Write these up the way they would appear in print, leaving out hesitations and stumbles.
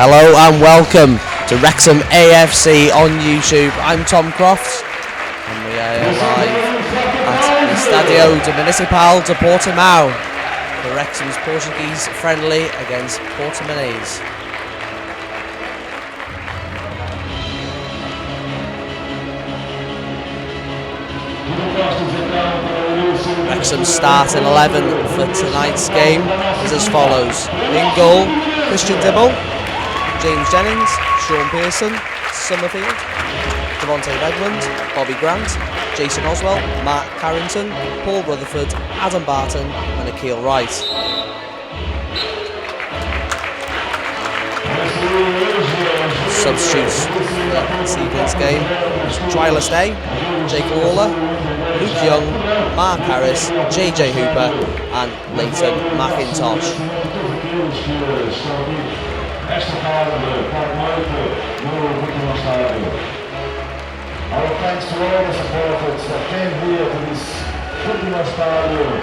Hello and welcome to Wrexham AFC on YouTube. I'm Tom Crofts and we are live at the Estadio de Municipal de Portimão for Wrexham's Portuguese friendly against Portimonense. Wrexham's starting 11 for tonight's game is as follows. In goal, Christian Dibble, James Jennings, Sean Pearson, Summerfield, Devontae Redmond, Bobby Grant, Jason Oswell, Mark Carrington, Paul Rutherford, Adam Barton and Akil Wright. Substitutes for this evening's game: Tryler Stay, Jake Lawler, Luke Young, Mark Harris, JJ Hooper and Leighton McIntosh. Our thanks to all the supporters that came here to this football stadium.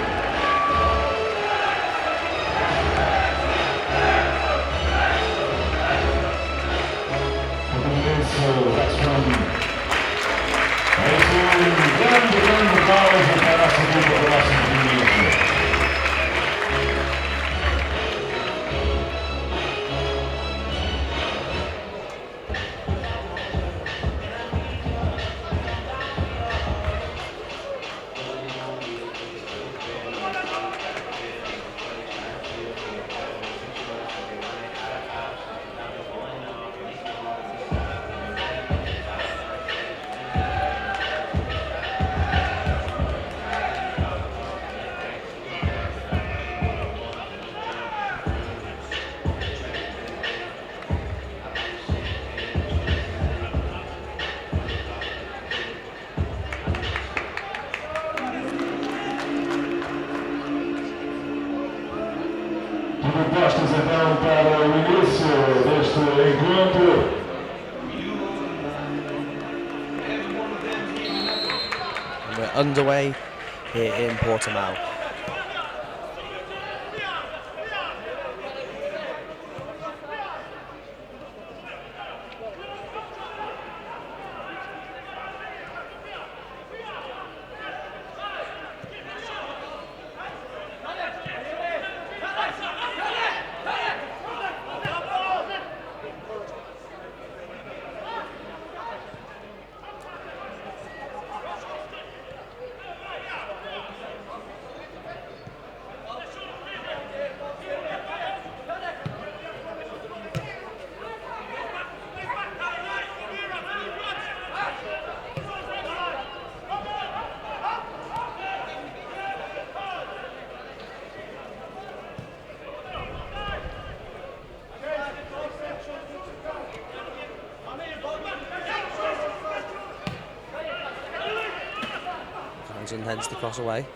Propostas então para o início deste encontro. And we're underway here in Portimão. And heads the cross away.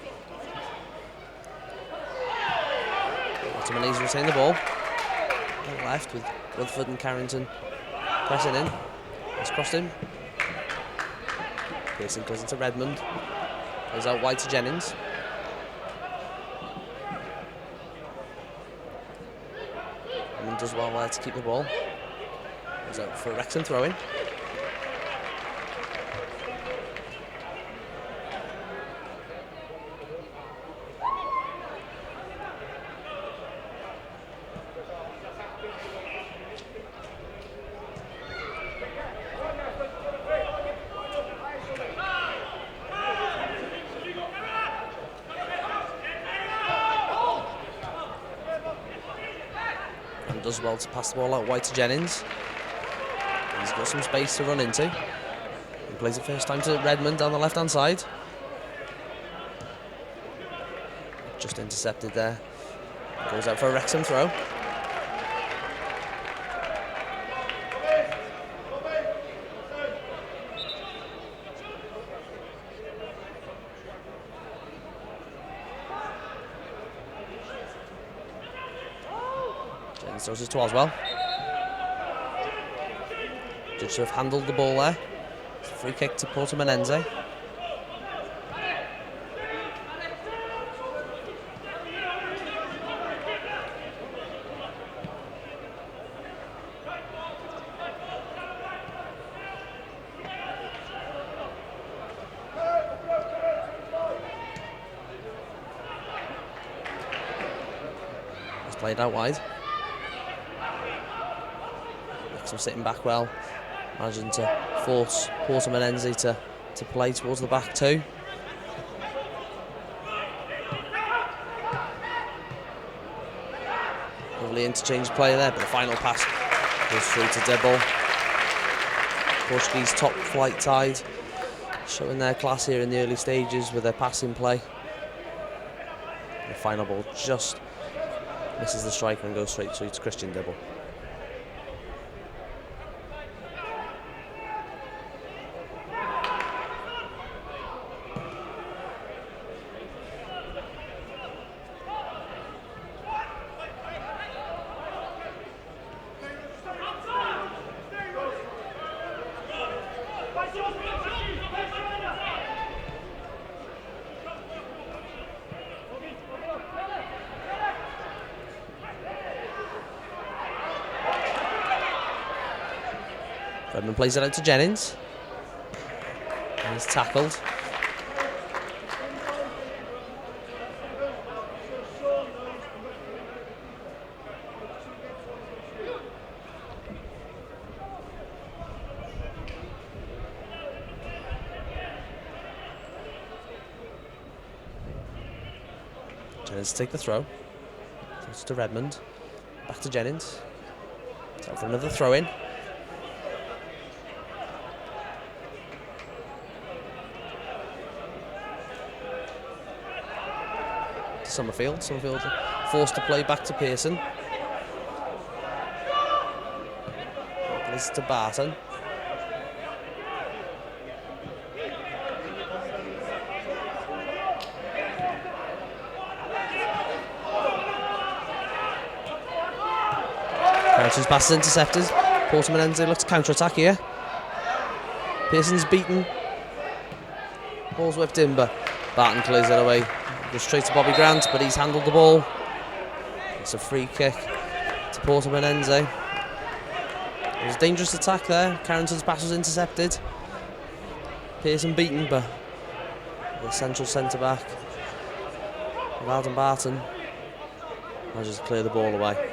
Portimonense retain the ball. Left with Rutherford and Carrington pressing in. It's crossed in. Pearson goes into Redmond. Goes out wide to Jennings. And does well there to keep the ball. Goes out for a Wrexham throw in. Does well to pass the ball out wide to Jennings. He's got some space to run into. He plays it first time to Redmond down the left hand side. Just intercepted there. Goes out for a Wrexham throw. Throws it to Oswell. Judge to have handled the ball there. Free kick to Portimonense. Played out wide. Wrexham sitting back well. Managing to force Portimonense to play towards the back too. Lovely interchange play there, but the final pass goes through to Dibble. Portuguese top flight side, showing their class here in the early stages with their passing play. The final ball just misses the striker and goes straight through to Christian Dibble. Redmond plays it out to Jennings. And he's tackled. Jennings to take the throw. It's to Redmond. Back to Jennings. Time for another throw in. Summerfield forced to play back to Pearson. This to Barton. Carrington's pass is intercepted. Portimonense looks to counter-attack here. Pearson's beaten. Ball's whipped in, but Barton clears it away. Goes straight to Bobby Grant, but he's handled the ball. It's a free kick to Portimonense. It was a dangerous attack there. Carrington's pass was intercepted. Pearson beaten, but the central centre-back, Alden Barton, manages to clear the ball away.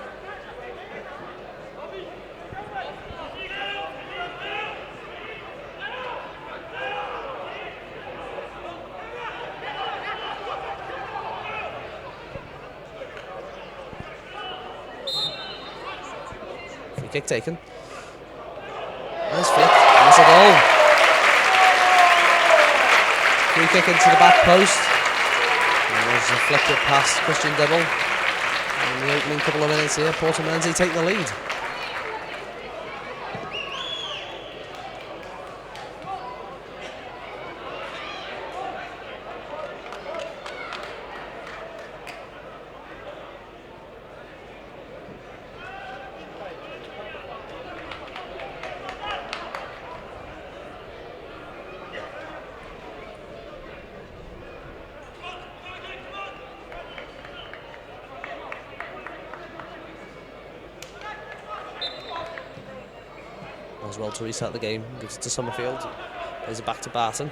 Kick taken. Nice flick. That's a goal. Free kick into the back post. And there's a flick it past Christian Dibble. In the opening couple of minutes here, Portimonense take the lead. As well to reset the game, gives it to Summerfield. Plays it back to Barton.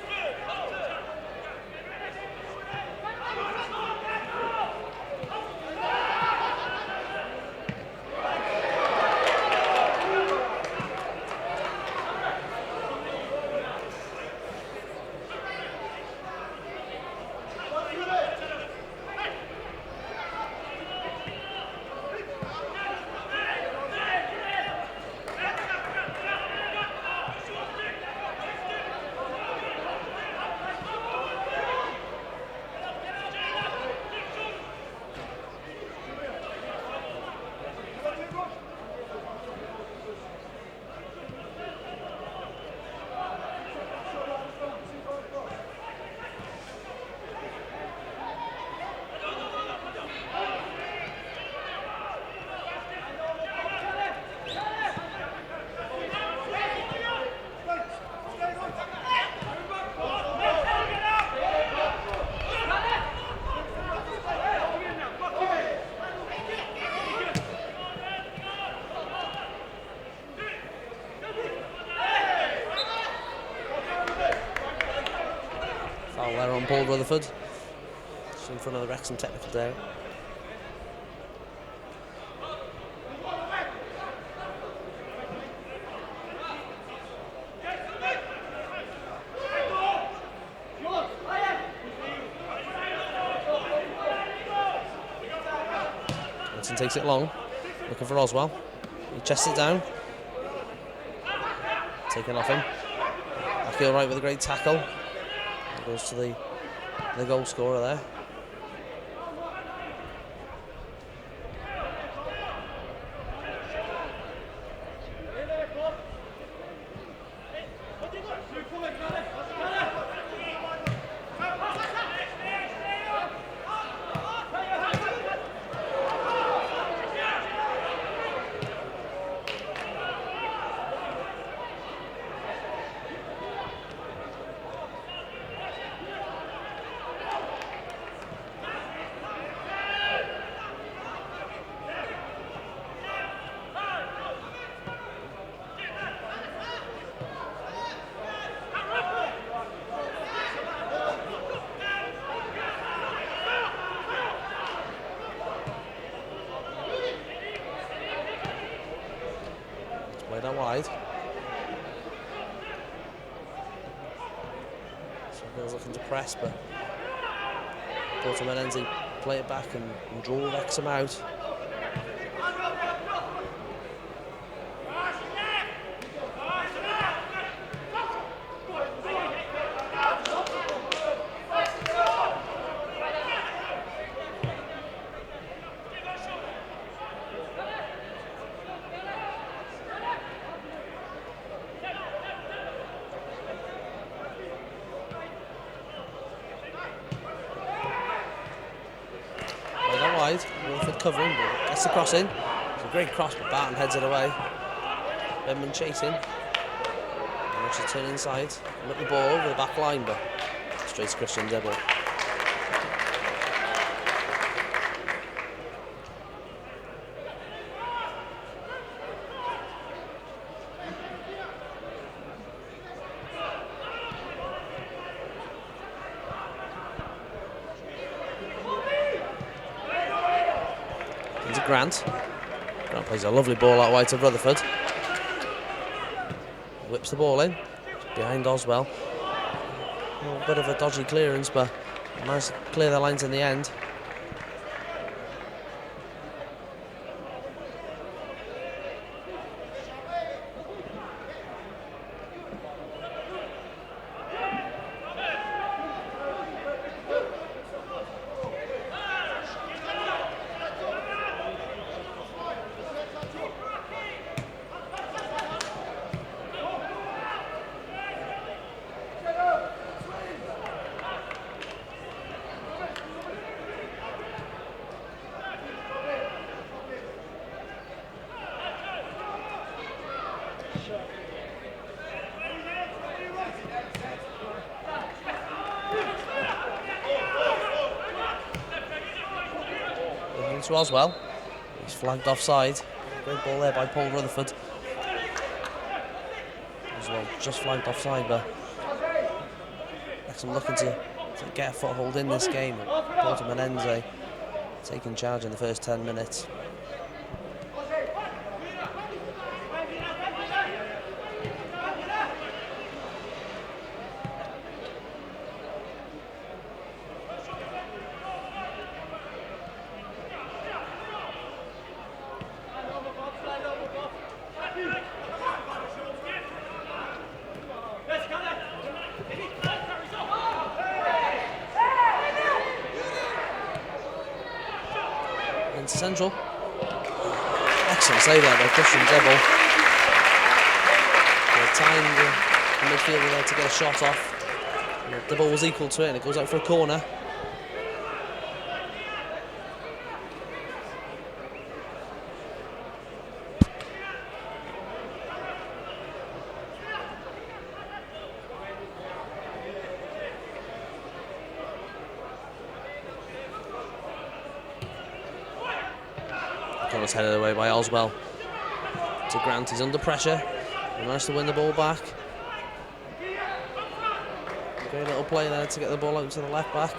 Foul there on Paul Rutherford. Just in front of the Wrexham technical day. Martin takes it long, looking for Oswell. He chests it down. Taken off him. Akil Wright with a great tackle. It goes to the goal scorer there. Played out wide. Seville's looking to press, but Portimonense play it back and draw Wrexham out. Wide, Wilford covering, but gets the cross in. It's a great cross, but Barton heads it away. Benman chasing. And to turn inside, look the ball over the back line, but straight to Christian Dibble. Grant plays a lovely ball out wide to Rutherford. Whips the ball in behind Oswell. A bit of a dodgy clearance, but managed to clear the lines in the end. To Oswell, he's flagged offside. Great ball there by Paul Rutherford. Oswell just flagged offside, but Wrexham looking to get a foothold in this game. Portimonense taking charge in the first 10 minutes. Central. Excellent save there by Christian Dibble. Timed the midfielder there to get a shot off. And the ball was equal to it and it goes out for a corner. Corner's headed away by Oswell to Grant. He's under pressure. He managed to win the ball back. Great little play there to get the ball out to the left back.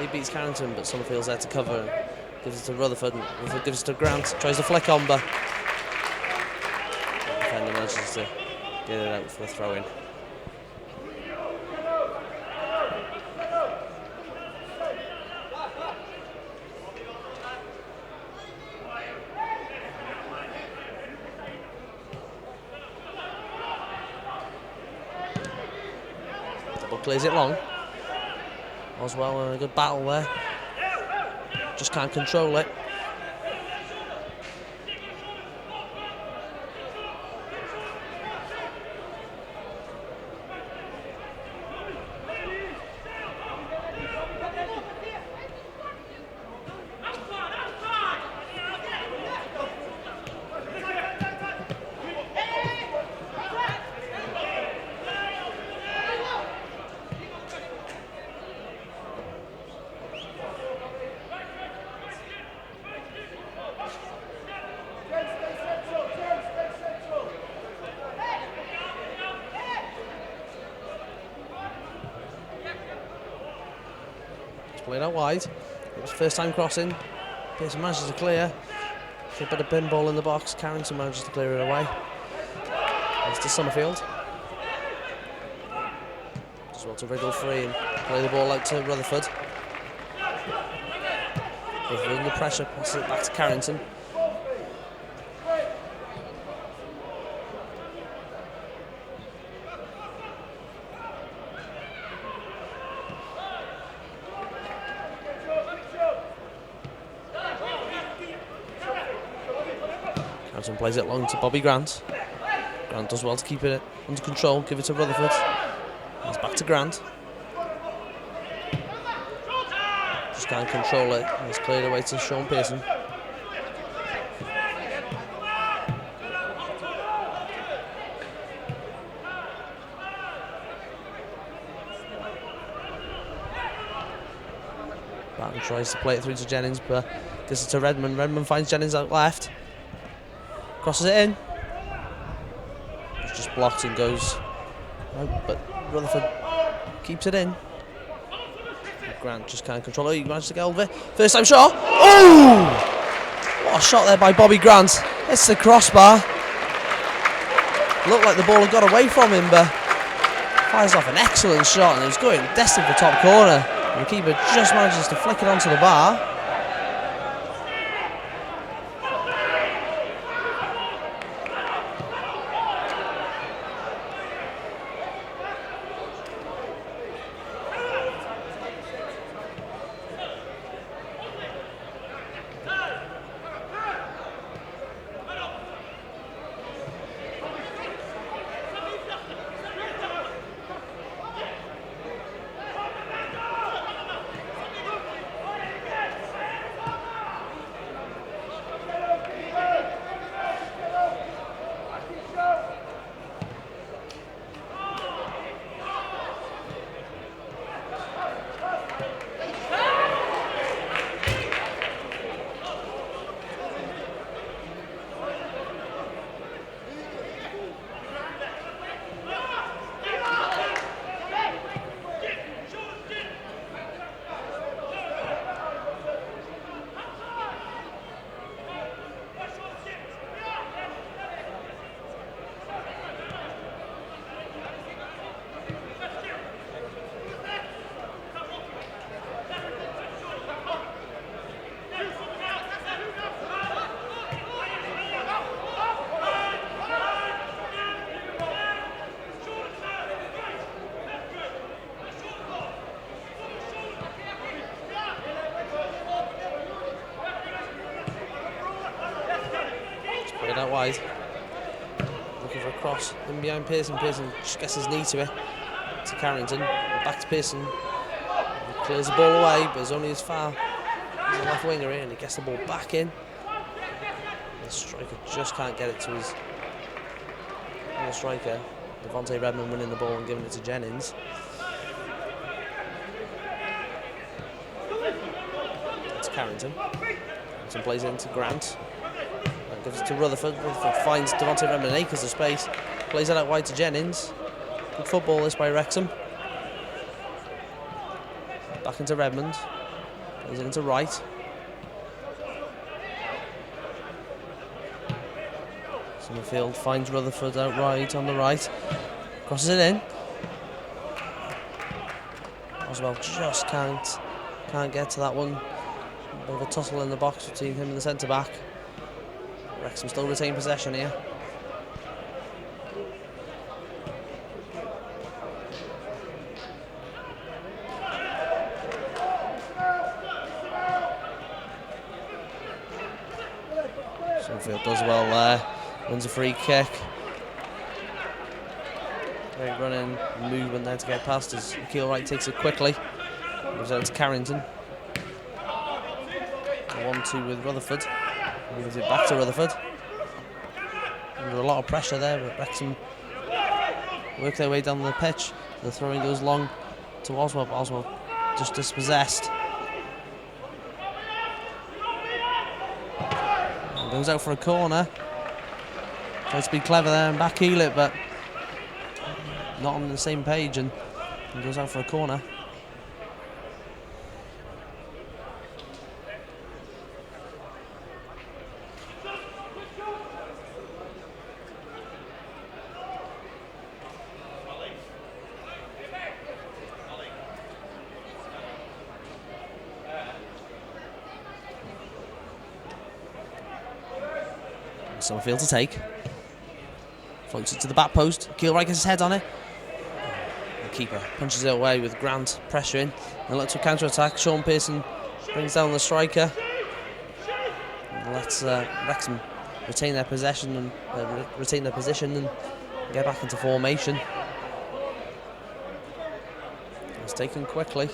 He beats Carrington, but Summerfield's there to cover. Gives it to Rutherford. Rutherford gives it to Grant. Tries to flick on, but the defender manages to get it out for the throw-in. clears it long. Oswell in a good battle there. Just can't control it. Played out wide. It was first time crossing. Pearson manages to clear. A bit of pinball in the box. Carrington manages to clear it away. It's to Summerfield. Just want to wriggle free and play the ball out to Rutherford. Rutherford under pressure, passes it back to Carrington. Carrington plays it long to Bobby Grant. Grant does well to keep it under control, give it to Rutherford. It's back to Grant. Just can't control it. It's cleared away to Sean Pearson. Barton tries to play it through to Jennings, but gives it to Redmond. Redmond finds Jennings out left. Crosses it in. It's just blocked and goes out, but Rutherford keeps it in. Grant just can't control it. He managed to get hold of it. First time shot. Oh! What a shot there by Bobby Grant. Hits the crossbar. Looked like the ball had got away from him, but fires off an excellent shot, and it was going destined for top corner. And the keeper just manages to flick it onto the bar. Out wide, looking for a cross in behind Pearson. Pearson just gets his knee to it, to Carrington, back to Pearson. He clears the ball away, but it's only as far as the left winger in, and he gets the ball back in. The striker just can't get it to his striker. Devontae Redmond winning the ball and giving it to Jennings. It's Carrington. Carrington plays it into Grant. Gives it to Rutherford. Rutherford finds Devontae Redmond acres of space. Plays it out wide to Jennings. Good football this by Wrexham. Back into Redmond. Plays it into Wright. Summerfield finds Rutherford out right on the right. Crosses it in. Oswell just can't get to that one. A bit of a tussle in the box between him and the centre back. Wrexham still retain possession here. Summerfield does well there. Wins a free kick. Great running movement there to get past as Keel Wright takes it quickly. Moves out to Carrington. 1-2 with Rutherford. Moves it back to Rutherford. Under a lot of pressure there, but Wrexham work their way down the pitch. The throwing goes long to Oswald, but Oswald just dispossessed. And goes out for a corner. Tries to be clever there and back heel it, but not on the same page, and goes out for a corner. Summerfield to take. Floats it to the back post. Keel Wright gets his head on it. The keeper punches it away with Grant pressuring. And looks for counter-attack. Sean Pearson brings down the striker. And lets Wrexham retain their possession and retain their position and get back into formation. It's taken quickly.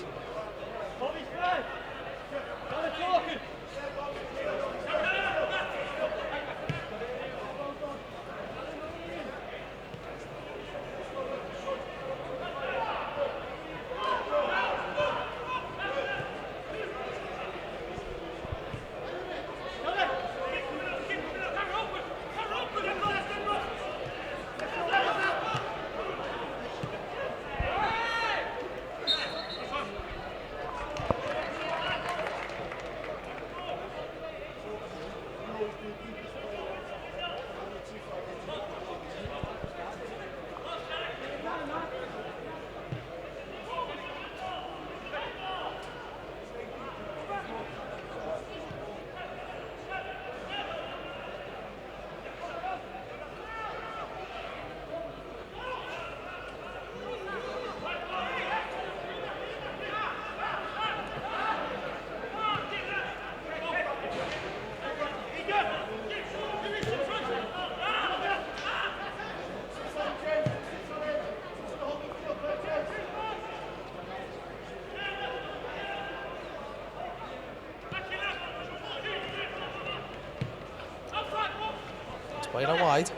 Played out wide.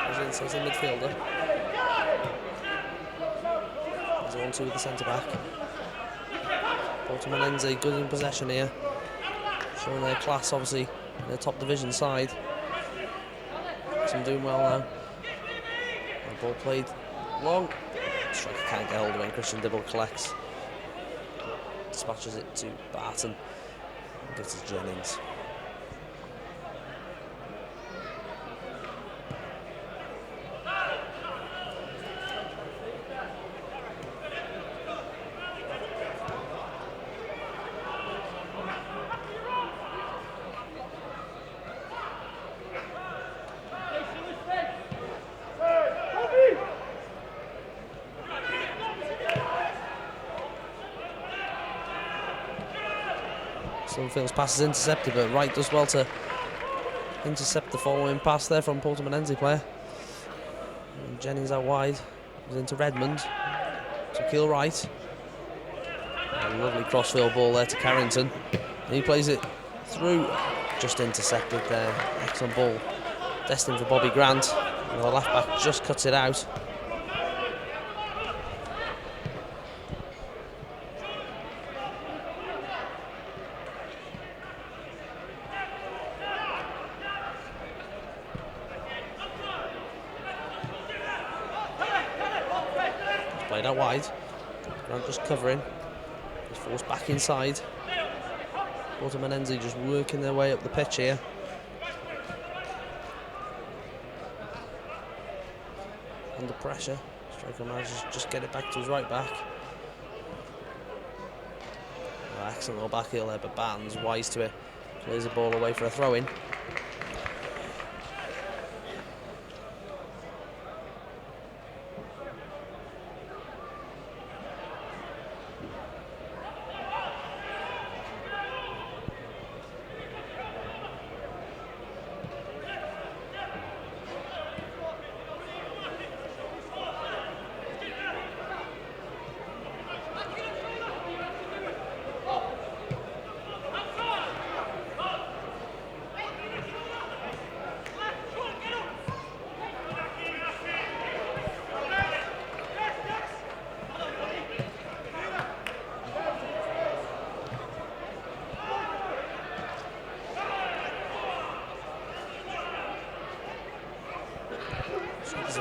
He's inside the midfielder. He's 1-2 with the centre back. Portimonense good in possession here. Showing their class, obviously, in their top division side. Some doing well now. The ball played long. Striker can't get hold of it, and Christian Dibble collects. Dispatches it to Barton. And gives it to Jennings. Summerfield's pass is intercepted, but Wright does well to intercept the following pass there from Portimonense player. And Jennings out wide, goes into Redmond, to Keel Wright. A lovely crossfield ball there to Carrington. And he plays it through, just intercepted there. Excellent ball, destined for Bobby Grant. And the left back just cuts it out. Played out wide. Grant just covering. He's forced back inside. Portimonense just working their way up the pitch here. Under pressure. Striker manages to just get it back to his right back. Oh, excellent little back heel there, but Barton's wise to it. Plays the ball away for a throw in.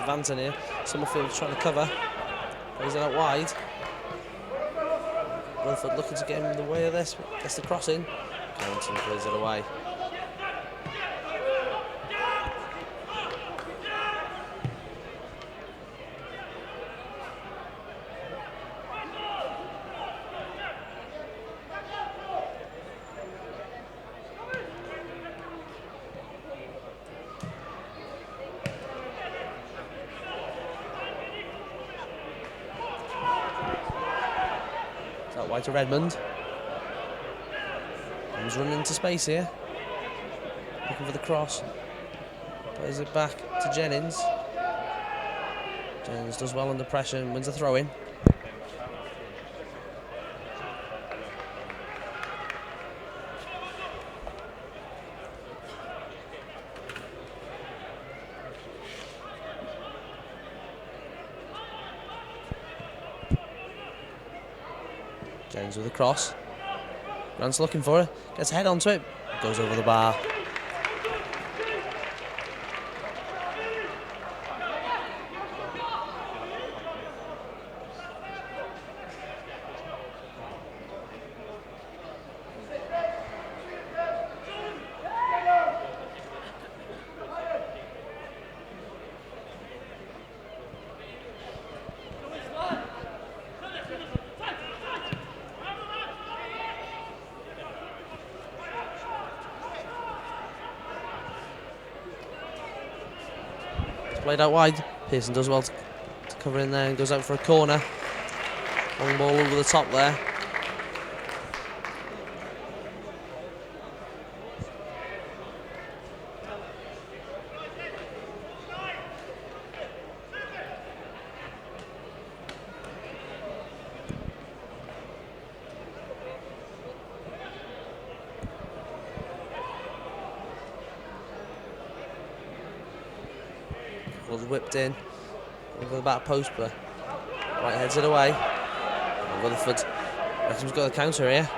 advancing here. Summerfield trying to cover. Plays it out wide. Rutherford looking to get him in the way of this. Gets the cross in. Carrington plays it away. Wide to Redmond. He's running into space here. Looking for the cross. Plays it back to Jennings. Jennings does well under pressure and wins the throw in. Jennings with a cross. Grant's looking for it. Gets a head onto it. Goes over the bar. Played out wide. Pearson does well to cover in there and goes out for a corner. Long ball over the top there. Was whipped in over the back post, but right heads it away. And Rutherford, Wrexham's got the counter here.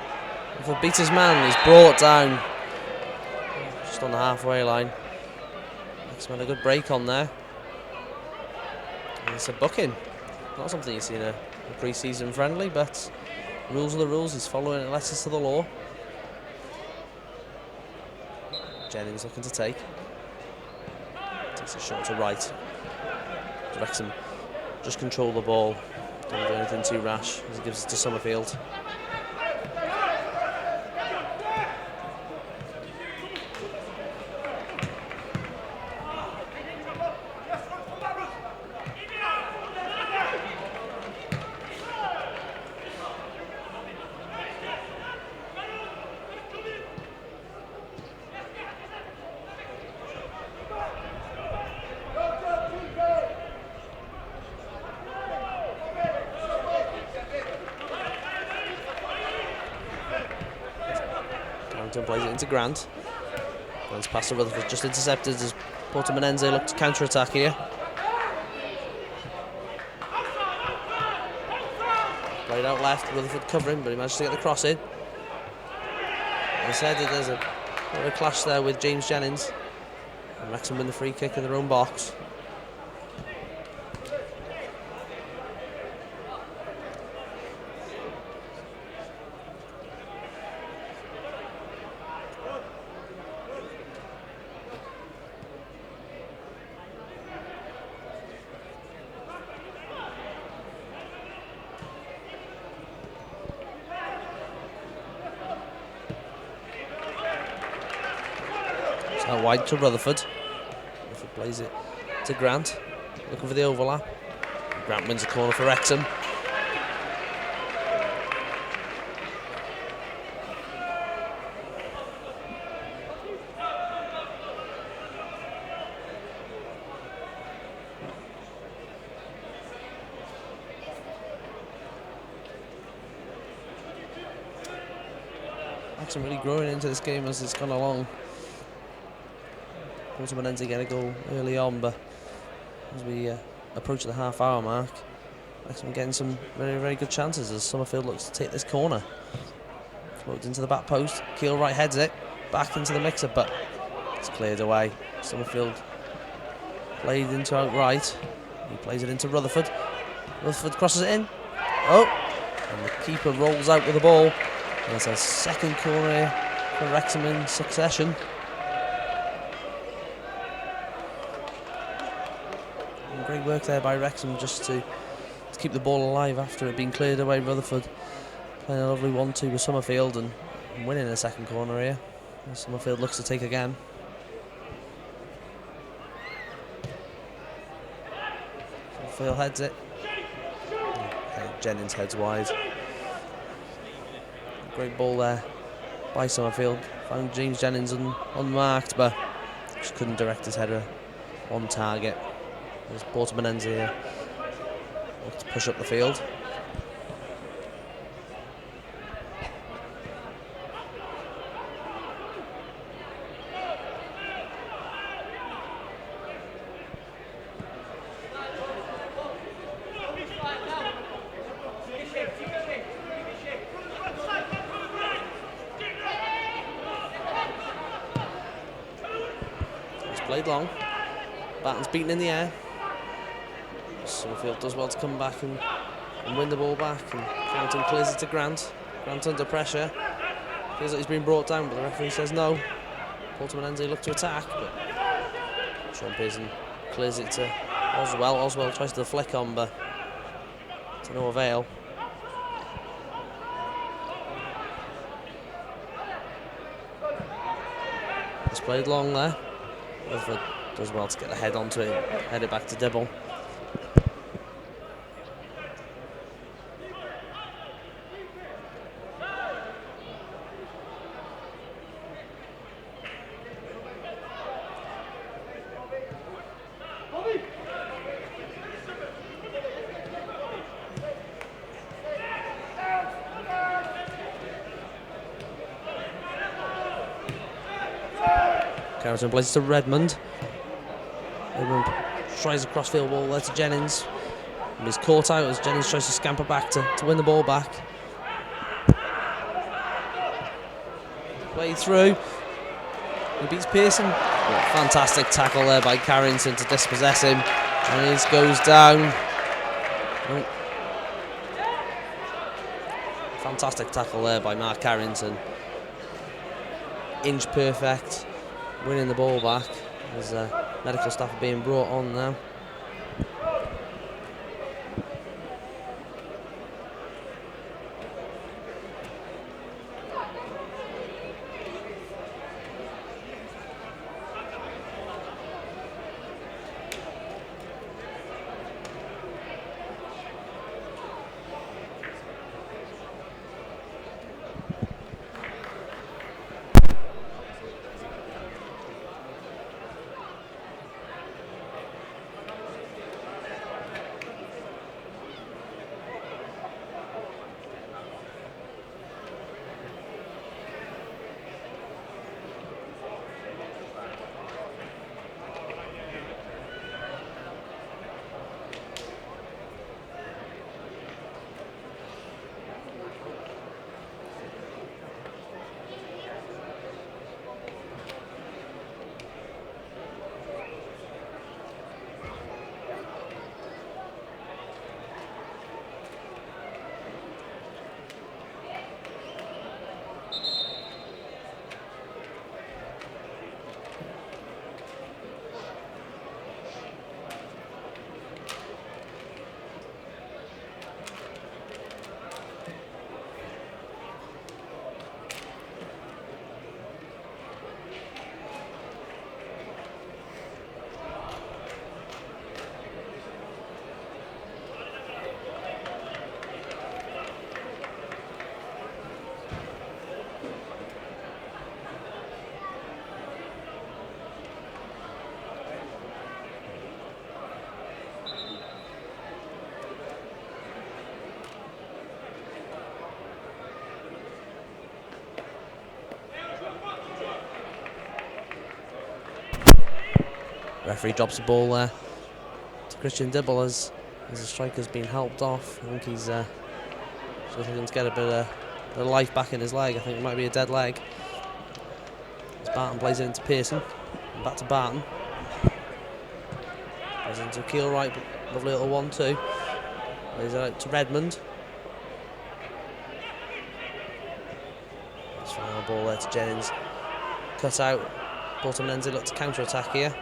Rutherford beats his man, he's brought down just on the halfway line. Wrexham had a good break on there. And it's a booking. Not something you see in a pre-season friendly, but rules are the rules. He's following it, letters to the law. Jennings looking to take. Takes a shot to right. Wrexham just control the ball. Don't do anything too rash as he gives it to Summerfield. Plays it into Grant. Grant's pass to Rutherford just intercepted as Portimonense look to counter-attack here. Played out left, Rutherford covering, but he managed to get the cross in. Instead, there's a clash there with James Jennings. And Wrexham win the free kick in their own box. Out wide to Rutherford. Rutherford plays it to Grant, looking for the overlap. Grant wins the corner for Wrexham. Wrexham really growing into this game as it's gone along. Portimonense get a goal early on, but as we approach the half-hour mark, Wrexham getting some very, very good chances as Summerfield looks to take this corner. Floated into the back post, Keel right heads it, back into the mixer, but it's cleared away. Summerfield Played into outright. He plays it into Rutherford. Rutherford crosses it in. Oh! And the keeper rolls out with the ball. And that's a second corner here for Wrexham in succession. And great work there by Wrexham just to keep the ball alive after it being cleared away. Rutherford playing a lovely 1-2 with Summerfield and winning the second corner here. And Summerfield looks to take again. Summerfield heads it. Jennings heads wide. Great ball there by Summerfield. Found James Jennings unmarked, but just couldn't direct his header on target. There's Portimonense here. Look to push up the field. It's played long. Batten's beaten in the air. Summerfield does well to come back and win the ball back, and Fountain clears it to Grant. Grant under pressure. Feels like he's been brought down, but the referee says no. Portimonense look to attack, but Sean Pearson clears it to Oswell. Oswell tries to flick on, but to no avail. It's played long there. Rutherford does well to get the head onto it, head it back to Dibble. Carrington plays to Redmond. Redmond tries a crossfield ball there to Jennings. And he's caught out as Jennings tries to scamper back to win the ball back. Play through. He beats Pearson. Fantastic tackle there by Carrington to dispossess him. And he goes down. Oh. Fantastic tackle there by Mark Carrington. Inch perfect. Winning the ball back as medical staff are being brought on now. Referee drops the ball there to Christian Dibble as the striker's been helped off. I think he's just looking to get a bit of life back in his leg. I think it might be a dead leg. As Barton plays it into Pearson. Back to Barton. Goes into Keel right, lovely little 1-2. Plays it out to Redmond. Nice final ball there to Jennings. Cut out. Portimonense look to counter-attack here.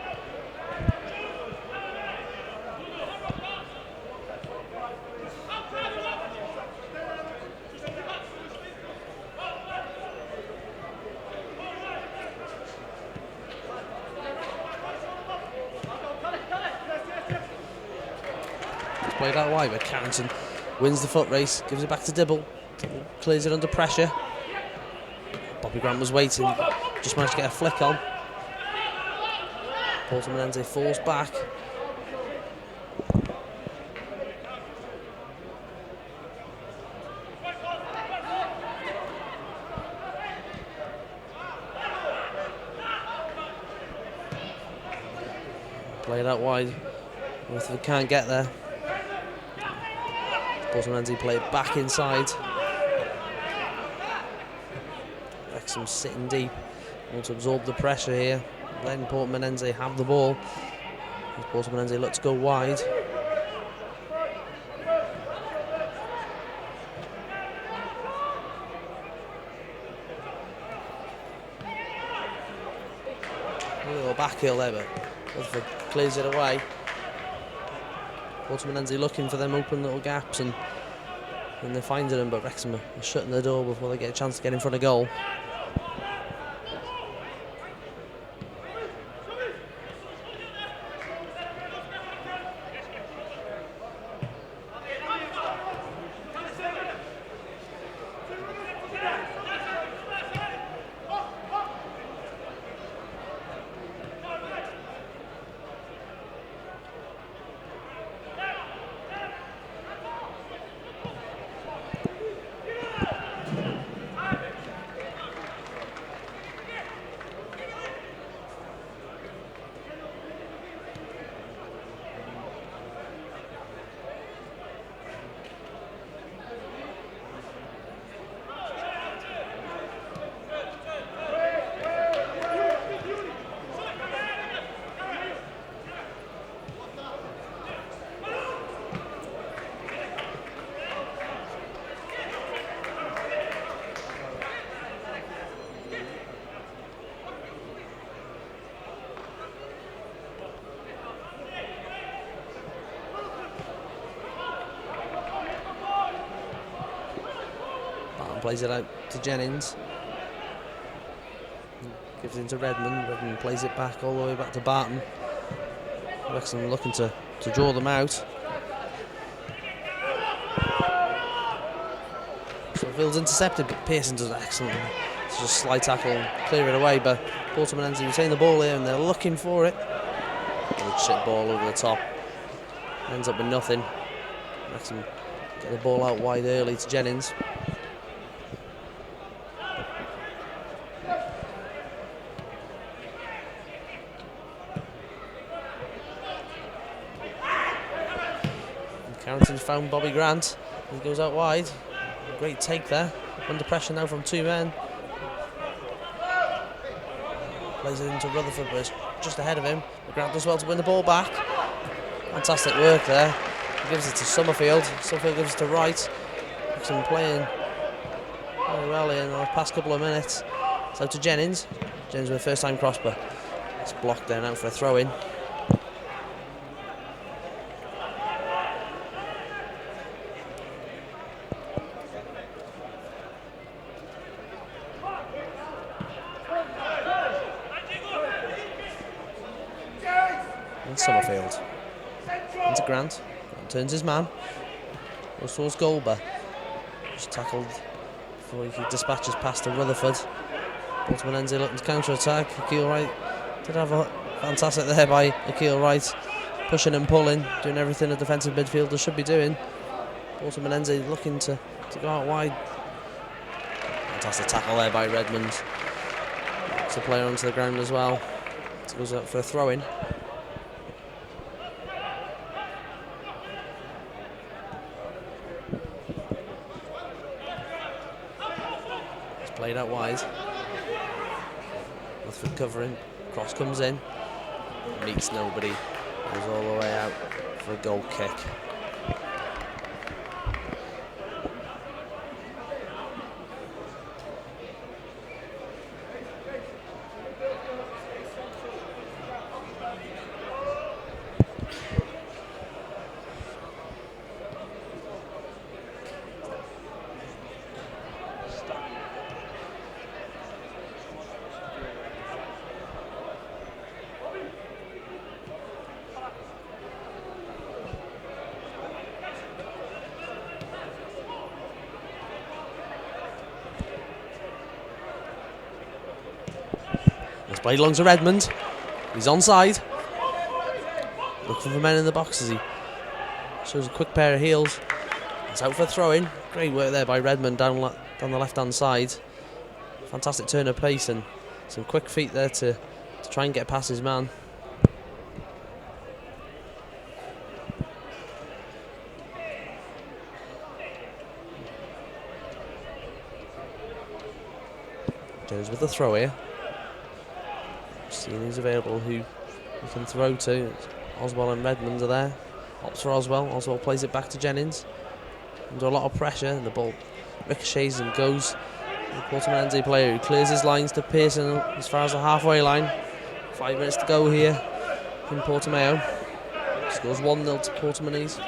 Played out wide, but Carrington wins the foot race, gives it back to Dibble, clears it under pressure. Bobby Grant was waiting, just managed to get a flick on. Portimonense falls back. Played out wide, Rutherford can't get there. Portimonense play it back inside. Wrexham sitting deep, want to absorb the pressure here. Letting Portimonense have the ball. Portimonense look to go wide. A little back heel there, but Rutherford clears it away. Portimonense looking for them open little gaps, and they're finding them, but Wrexham are shutting the door before they get a chance to get in front of goal. Plays it out to Jennings. Gives it to Redmond. Redmond plays it back all the way back to Barton. Wrexham looking to draw them out. So Field's intercepted, but Pearson does excellent. It's just a slight tackle and clear it away, but Portimonense retain the ball here and they're looking for it. Good shit ball over the top. Ends up with nothing. Wrexham get the ball out wide early to Jennings. Carrington's found Bobby Grant. He goes out wide. Great take there. Under pressure now from two men. Plays it into Rutherford, but it's just ahead of him. Grant does well to win the ball back. Fantastic work there. He gives it to Summerfield. Summerfield gives it to Wright. Wrexham playing very well in the past couple of minutes. So to Jennings. Jennings with a first time cross, but it's blocked there now for a throw in. Summerfield into Grant. Grant turns his man. Goes towards Golber. Just tackled before he dispatches past to Rutherford. Portimonense looking to counter attack. Akil Wright did have a fantastic there by Akil Wright. Pushing and pulling, doing everything a defensive midfielder should be doing. Portimonense looking to go out wide. Fantastic tackle there by Redmond. Gets the player onto the ground as well. So goes out for a throw in. Played out wide. Rutherford covering. Cross comes in. Meets nobody. Goes all the way out for a goal kick. It's played along to Redmond. He's onside. Looking for men in the box as he shows a quick pair of heels. It's out for a throw-in. Great work there by Redmond down the left-hand side. Fantastic turn of pace and some quick feet there to try and get past his man. Jones with the throw here. Seeing who's available, who he can throw to. Oswald and Redmond are there. Opts for Oswald. Oswald plays it back to Jennings. Under a lot of pressure, and the ball ricochets and goes. The Portimonense player who clears his lines to Pearson as far as the halfway line. 5 minutes to go here in Portimao. Scores 1-0 to Portimonense.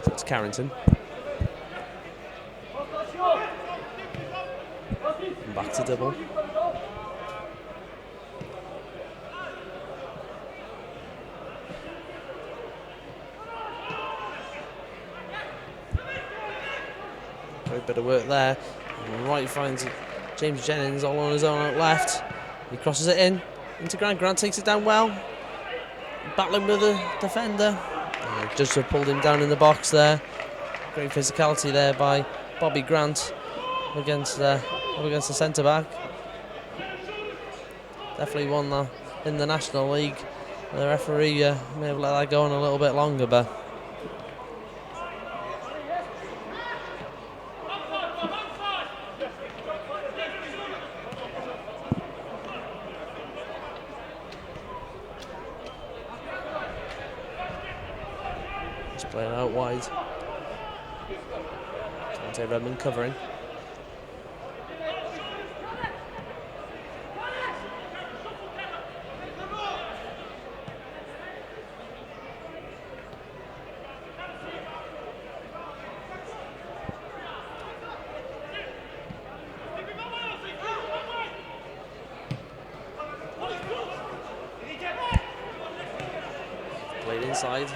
It's Carrington. And back to double. Great bit of work there. And right finds James Jennings all on his own out left. He crosses it into Grant. Grant takes it down well. Battling with the defender. Just have pulled him down in the box there. Great physicality there by Bobby Grant up against the centre back. Definitely won in the National League. The referee may have let that go on a little bit longer, but just playing out wide. Dante Redmond covering. Played inside.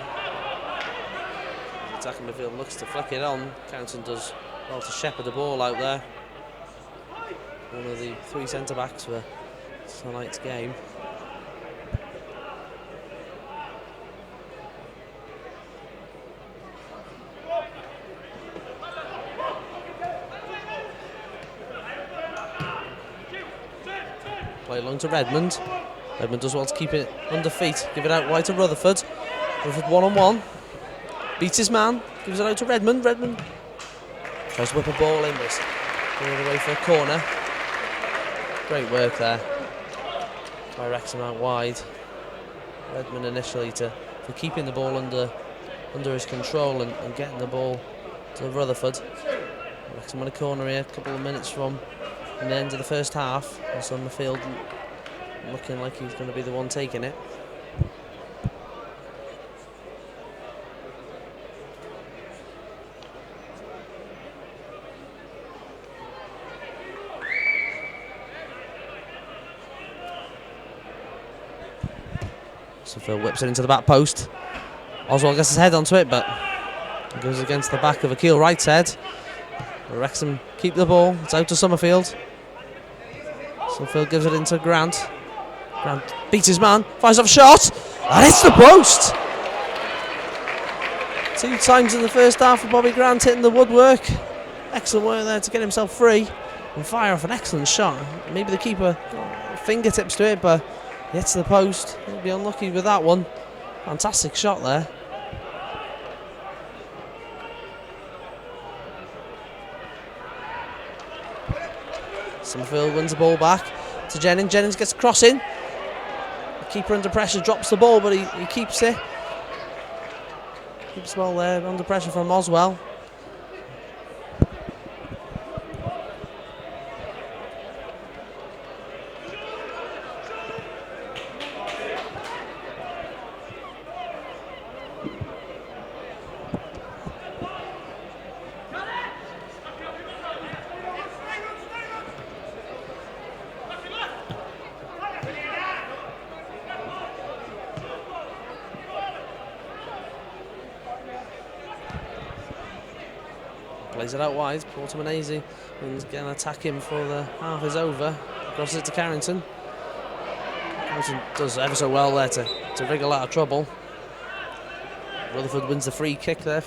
The attacking midfield looks to flick it on. Carrington does well to shepherd the ball out there. One of the 3 centre-backs for tonight's game. Play along to Redmond. Redmond does well to keep it under feet. Give it out wide to Rutherford. Rutherford one-on-one. Beats his man. Gives it out to Redmond. Redmond tries to whip a ball in, but going away for a corner. Great work there by Wrexham out wide. Redmond initially for keeping the ball under his control and getting the ball to Rutherford. Wrexham on a corner here, a couple of minutes from the end of the first half. And Summerfield looking like he's going to be the one taking it. So Phil whips it into the back post. Oswald gets his head onto it, but it goes against the back of Akil Wright's head. Wrexham keep the ball. It's out to Summerfield. Summerfield gives it into Grant. Grant beats his man, fires off a shot, and hits the post. 2 times in the first half for Bobby Grant hitting the woodwork. Excellent work there to get himself free and fire off an excellent shot. Maybe the keeper fingertips to it, but hits the post. He'll be unlucky with that one. Fantastic shot there. Summerfield wins the ball back to Jennings. Jennings gets a cross in. The keeper under pressure drops the ball, but he keeps it. Keeps well there under pressure from Oswell. Plays it out wide. Portimonense is going to attack him before the half is over. Crosses it to Carrington. Carrington does ever so well there to wriggle out of trouble. Rutherford wins the free kick there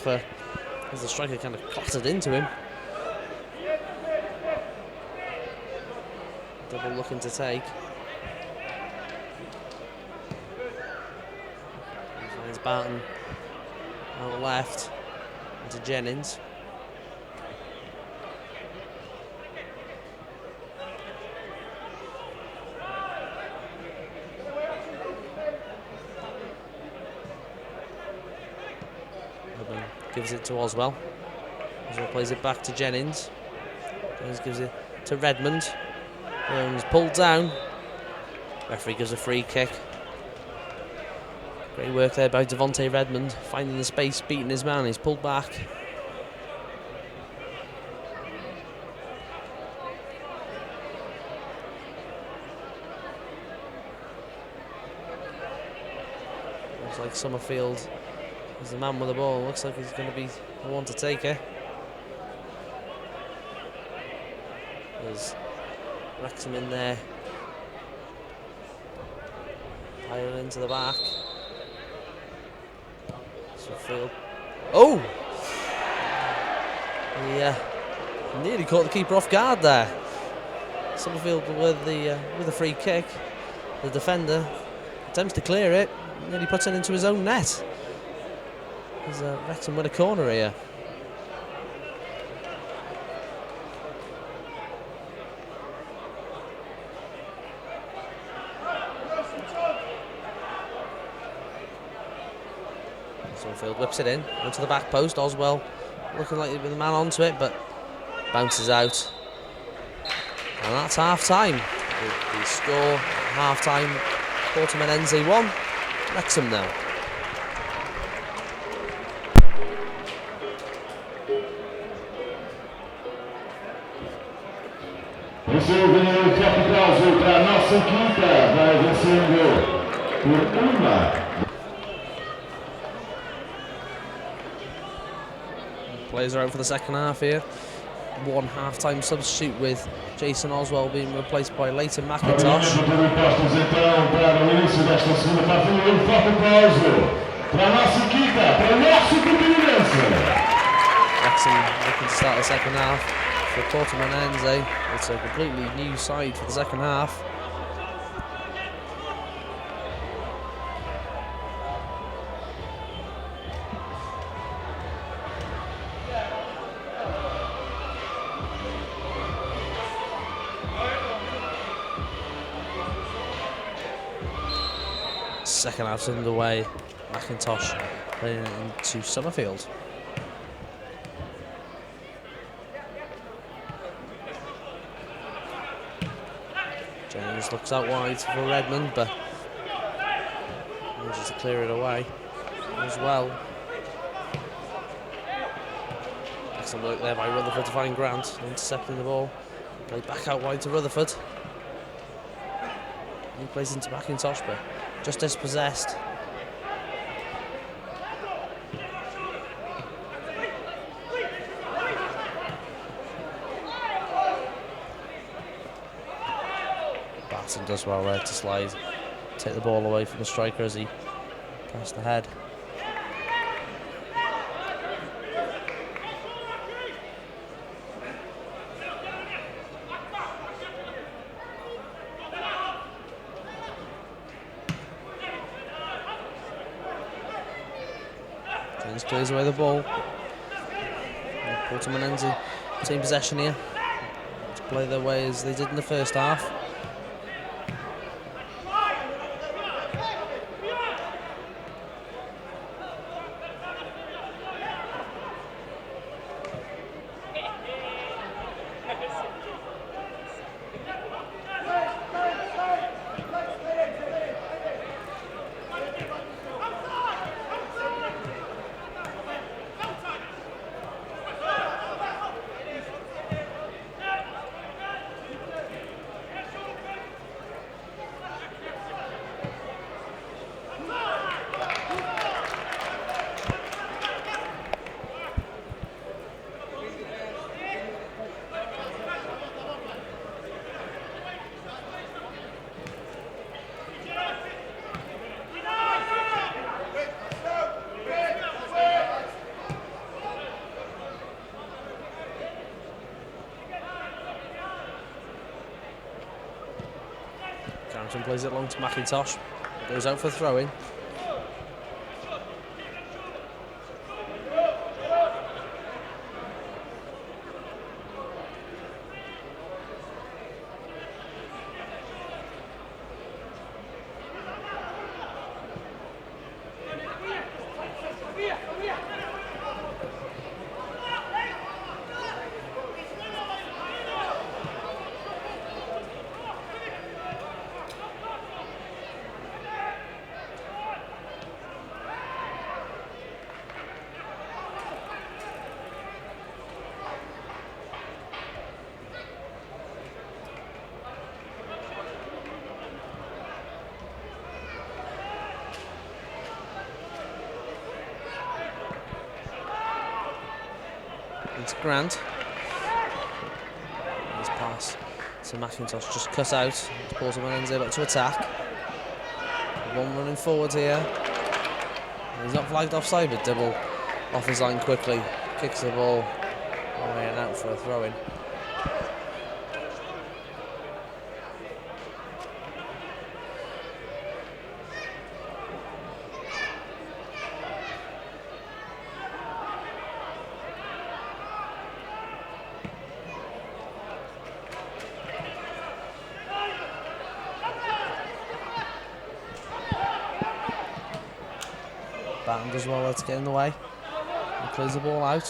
as the striker kind of clattered into him. Double looking to take. He finds Barton out left into Jennings. Gives it to Oswell. Oswell plays it back to Jennings. Jennings gives it to Redmond. Redmond's pulled down. Referee gives a free kick. Great work there by Devontae Redmond, finding the space, beating his man. He's pulled back. Looks like Summerfield is the man with the ball. Looks like he's going to be the one to take it. There's Wrexham in there. Higher into the back. Summerfield. Oh! Yeah. Nearly caught the keeper off guard there. Summerfield with the free kick. The defender attempts to clear it. Nearly puts it into his own net. There's Wrexham with a corner here. Summerfield whips it in onto the back post. Oswell looking like with the man onto it, but bounces out. And that's half time. The score half time. Portimonense 1, Wrexham now. Resolvendo o capital para a nossa equipa, vai vencendo por 1. Players are out for the second half here. One half-time substitute with Jason Oswell being replaced by Leighton McIntosh. Para o início desta segunda parte, forte aplauso para a nossa equipa, para o nosso Portimonense. Wrexham looking to start the second half for Portimonense. It's a completely new side for the second half. Second half's underway. McIntosh playing into Summerfield. Jennings looks out wide for Redmond, but manages to clear it away as well. Excellent work there by Rutherford to find Grant, intercepting the ball. Played back out wide to Rutherford. He plays into McIntosh, but just dispossessed. Barton does well there to slide, take the ball away from the striker as he passed ahead. James clears away the ball. Portimonense team possession here. play their way as they did in the first half. Carrington plays it long to McIntosh. Goes out for throwing. It's Grant. His pass to McIntosh just cut out. Portimonense able to attack. One running forward here. He's not flagged offside, but Dibble off his line quickly. Kicks the ball away and out for a throw-in. Batten does well to get in the way. He clears the ball out.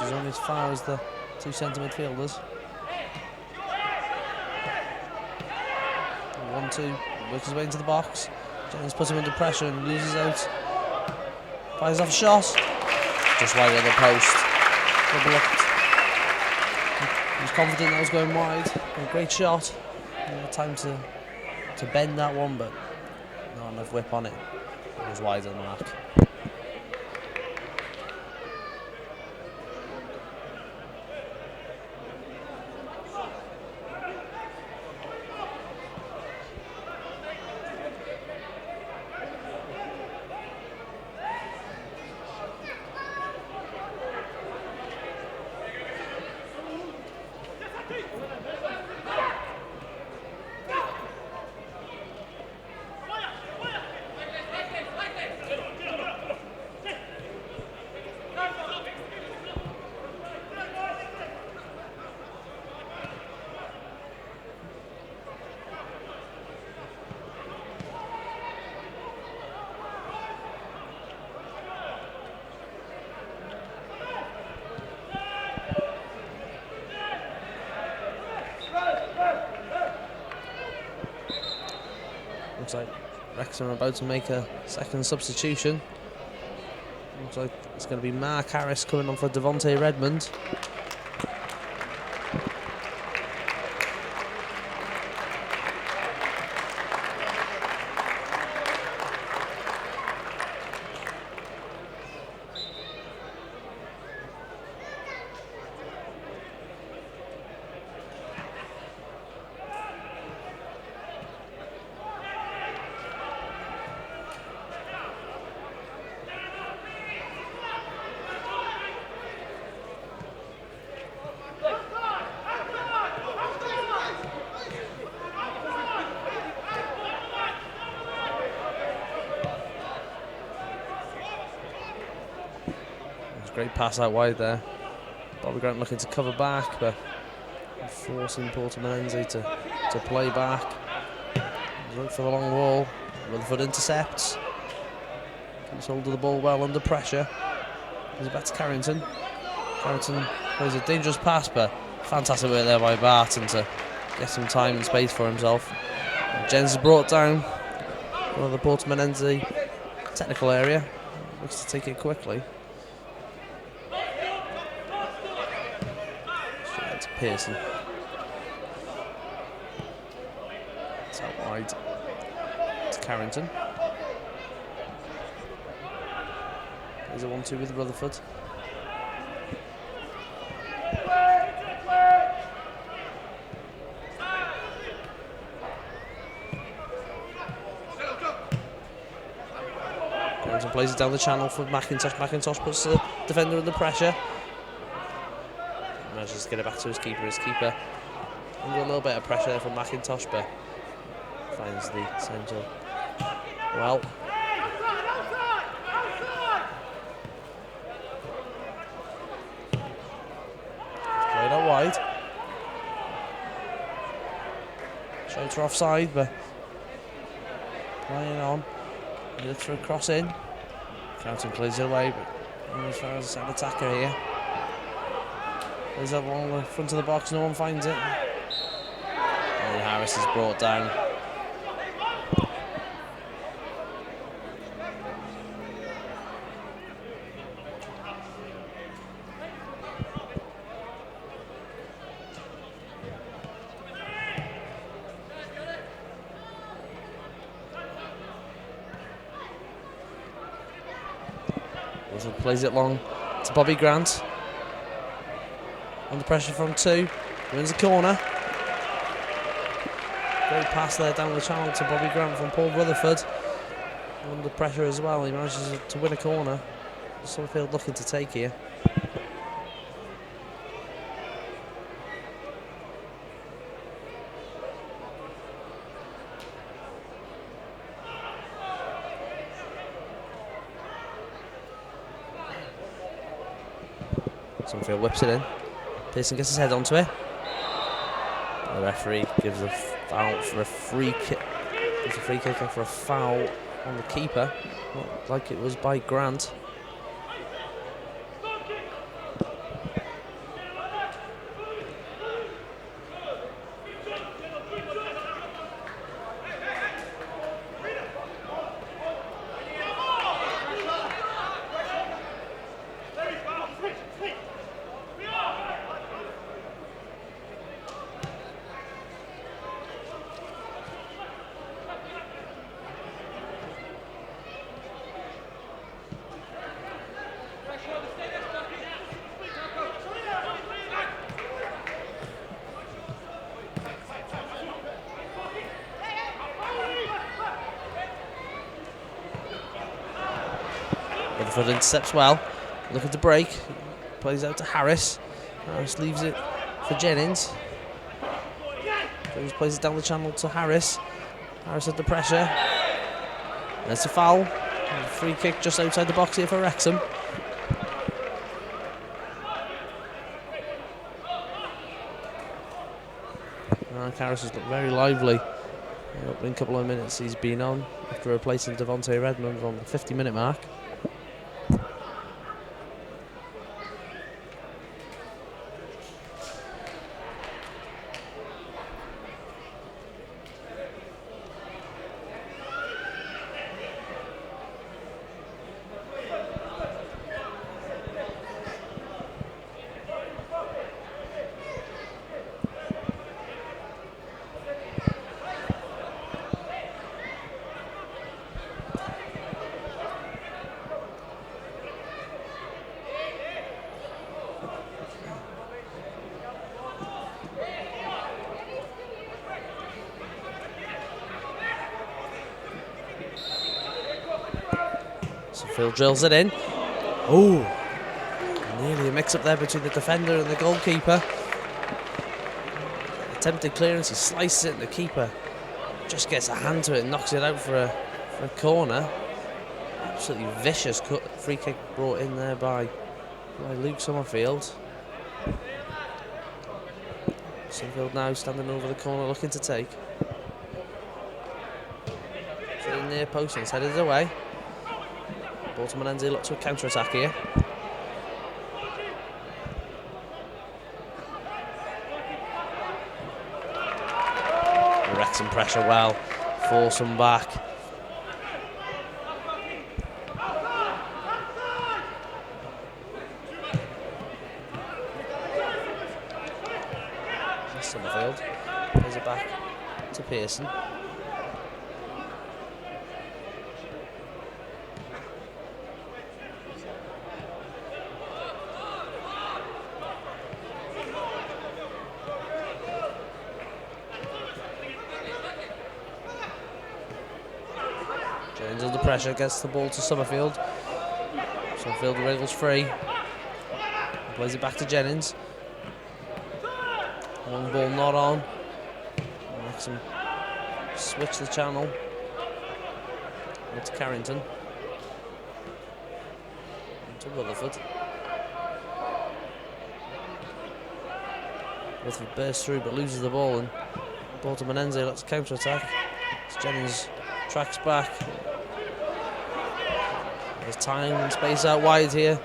He's only as far as the two centre midfielders. 1-2, works his way into the box. Jennings puts him under pressure and loses out. Fires off a shot. Just wide of the post. Overlooked. He was confident that was going wide. A great shot. Time to bend that one, but not enough whip on it. It was wide of the mark. Looks like Wrexham are about to make a second substitution. Looks like it's going to be Mark Harris coming on for Devontae Redmond. Great pass out wide there. Bobby Grant looking to cover back, but forcing Portimonense to play back. Look for the long ball. Rutherford intercepts. Keeps hold of the ball well under pressure. Gives it back to Carrington. Carrington plays a dangerous pass, but fantastic work there by Barton to get some time and space for himself. Jens is brought down. One of the Portimonense technical area. Looks to take it quickly. Straight to Pearson. It's out wide. It's Carrington. There's a 1-2 with Rutherford. Carrington plays it down the channel for McIntosh. McIntosh puts the defender under pressure. Manages to get it back to his keeper. His keeper under a little bit of pressure there from McIntosh, but finds the centre well. Played out wide. Shows for offside, but playing on. He looks for a cross in. Carrington clears it away, but as far as a set attacker here. Plays that along the front of the box, no one finds it. And Harris is brought down. Plays it long to Bobby Grant. Under pressure from 2. Wins the corner. Great pass there down the channel to Bobby Grant from Paul Rutherford. Under pressure as well. He manages to win a corner. Summerfield looking to take here. Summerfield whips it in. Pearson gets his head onto it. The referee gives a foul for a free kick. Gives a free kick for a foul on the keeper. Looked like it was by Grant. Rutherford intercepts well. Looking to break. Plays out to Harris. Harris leaves it for Jennings. Jennings plays it down the channel to Harris. Harris under pressure. There's a foul. A free kick just outside the box here for Wrexham. Harris has looked very lively. The opening couple of minutes he's been on after replacing Devontae Redmond on the 50-minute mark. Phil drills it in. Oh, nearly a mix-up there between the defender and the goalkeeper. Attempted clearance, he slices it and the keeper just gets a hand to it and knocks it out for a corner. Absolutely vicious free kick brought in there by Luke Summerfield. Summerfield now standing over the corner looking to take. So in near post and it's headed away. Portimonense look to a counter-attack here. Wrexham pressure well, force them back. Summerfield plays it back to Pearson. Jones under pressure, gets the ball to Summerfield. Summerfield wriggles free. Plays it back to Jennings. Long ball not on. Wrexham switch the channel. Up to Carrington. To Rutherford. Rutherford bursts through but loses the ball, and Portimonense lets counter attack. Jennings tracks back. There's time and space out wide here.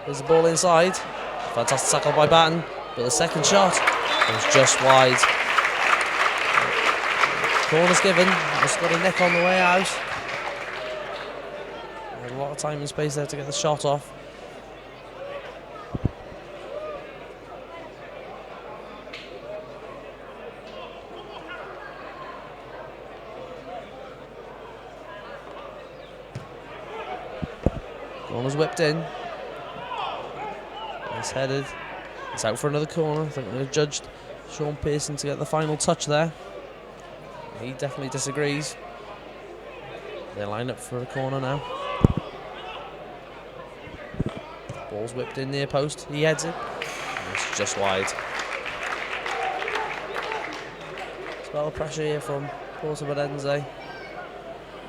There's the ball inside. Fantastic tackle by Batten, but the second shot was just wide. Corner's given. Just got a nick on the way out. A lot of time and space there to get the shot off. Corner's whipped in. It's headed. It's out for another corner. I think they've judged Sean Pearson to get the final touch there. He definitely disagrees. They line up for a corner now. Ball's whipped in near post. He heads it. And it's just wide. Spell of pressure here from Portimonense.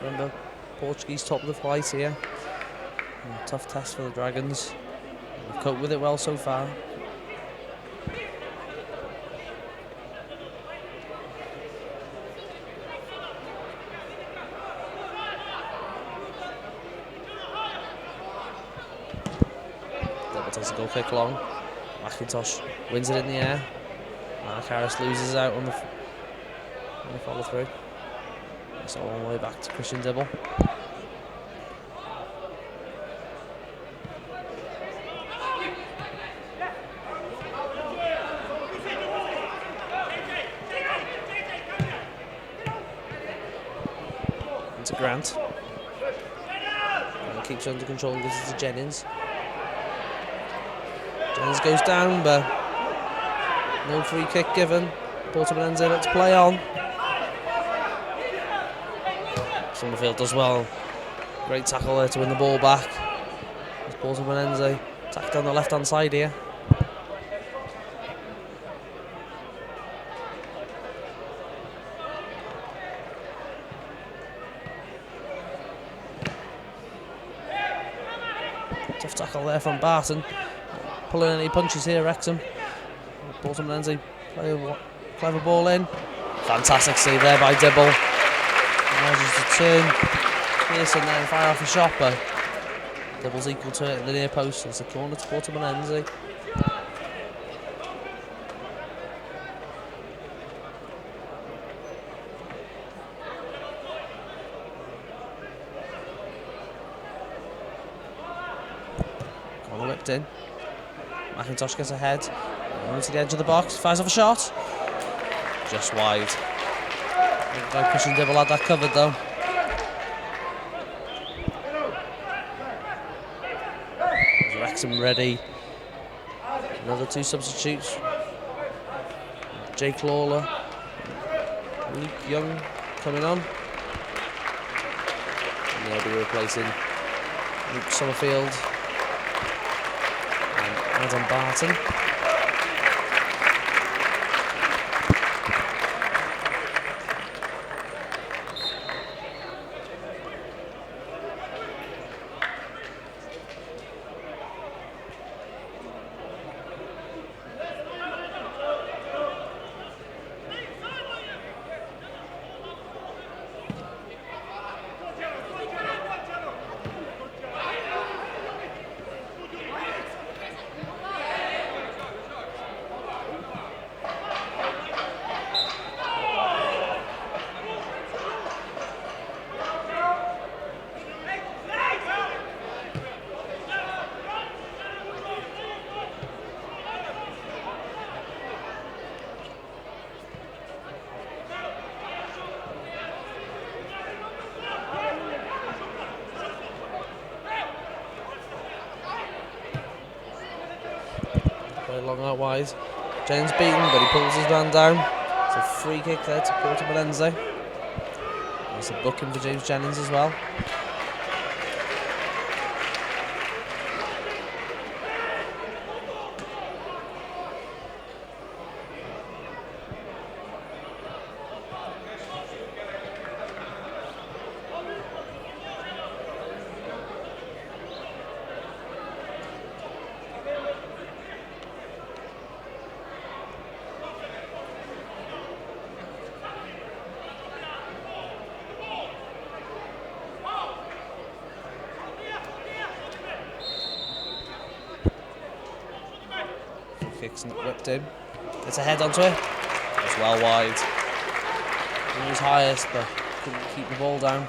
Remember, Portuguese top of the flight here. And tough test for the Dragons. They've coped with it well so far. Double takes a goal kick long. McIntosh wins it in the air. Mark Harris loses out on the follow through. It's all the way back to Christian Dibble. To Grant. And keeps it under control and gives it to Jennings. Jennings goes down, but no free kick given. Portimonense look to play on. Summerfield does well. Great tackle there to win the ball back. As Portimonense attack down the left hand side here. Tough tackle there from Barton. Pulling any punches here, Wrexham. Portimonense play a clever ball in. Fantastic save there by Dibble. Manages to turn Pearson there and fire off a shot, but Dibble's equal to it in the near post. It's a corner to Portimonense. Whipped in. McIntosh gets ahead. Going to the edge of the box. Fires off a shot. Just wide. Christian Dibble had that covered though. Wrexham ready. Another two substitutes. Jake Lawler. Luke Young coming on. And they'll be replacing Luke Summerfield. Adam Barton. long out wide. Jennings beaten, but he pulls his man down. It's a free kick there to Portimonense. There's a booking for James Jennings as well. Kicks and whipped in. Gets a head onto it. It's well wide. He was highest, but couldn't keep the ball down.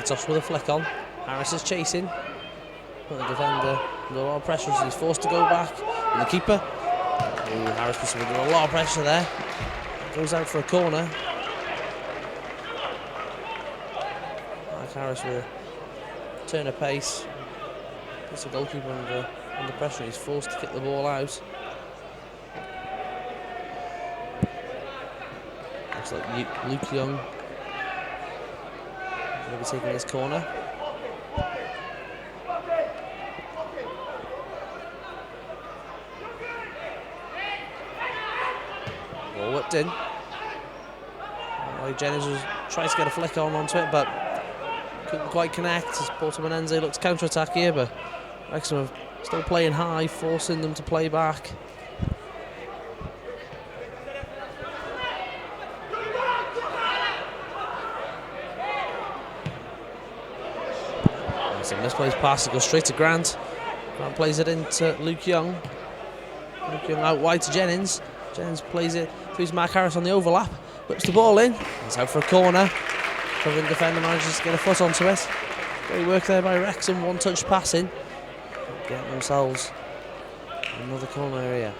Toss with a flick on. Harris is chasing. But the defender under a lot of pressure, so he's forced to go back. And the keeper. Ooh, Harris puts under a lot of pressure there. Goes out for a corner. Like Harris with a turn of pace. Puts the goalkeeper under pressure. He's forced to kick the ball out. Looks like Luke Young will be taking this corner. Ball whipped in. Jennings was trying to get a flick onto it, but couldn't quite connect as Portimonense looks counter-attack here, but Wrexham are still playing high, forcing them to play back. It's a misplaced pass, it goes straight to Grant. Grant plays it into Luke Young. Luke Young out wide to Jennings. Jennings plays it through Mark Harris on the overlap. Whips the ball in. It's out for a corner. Covering defender manages to get a foot onto it. Great work there by Wrexham. One touch passing. Getting themselves another corner area.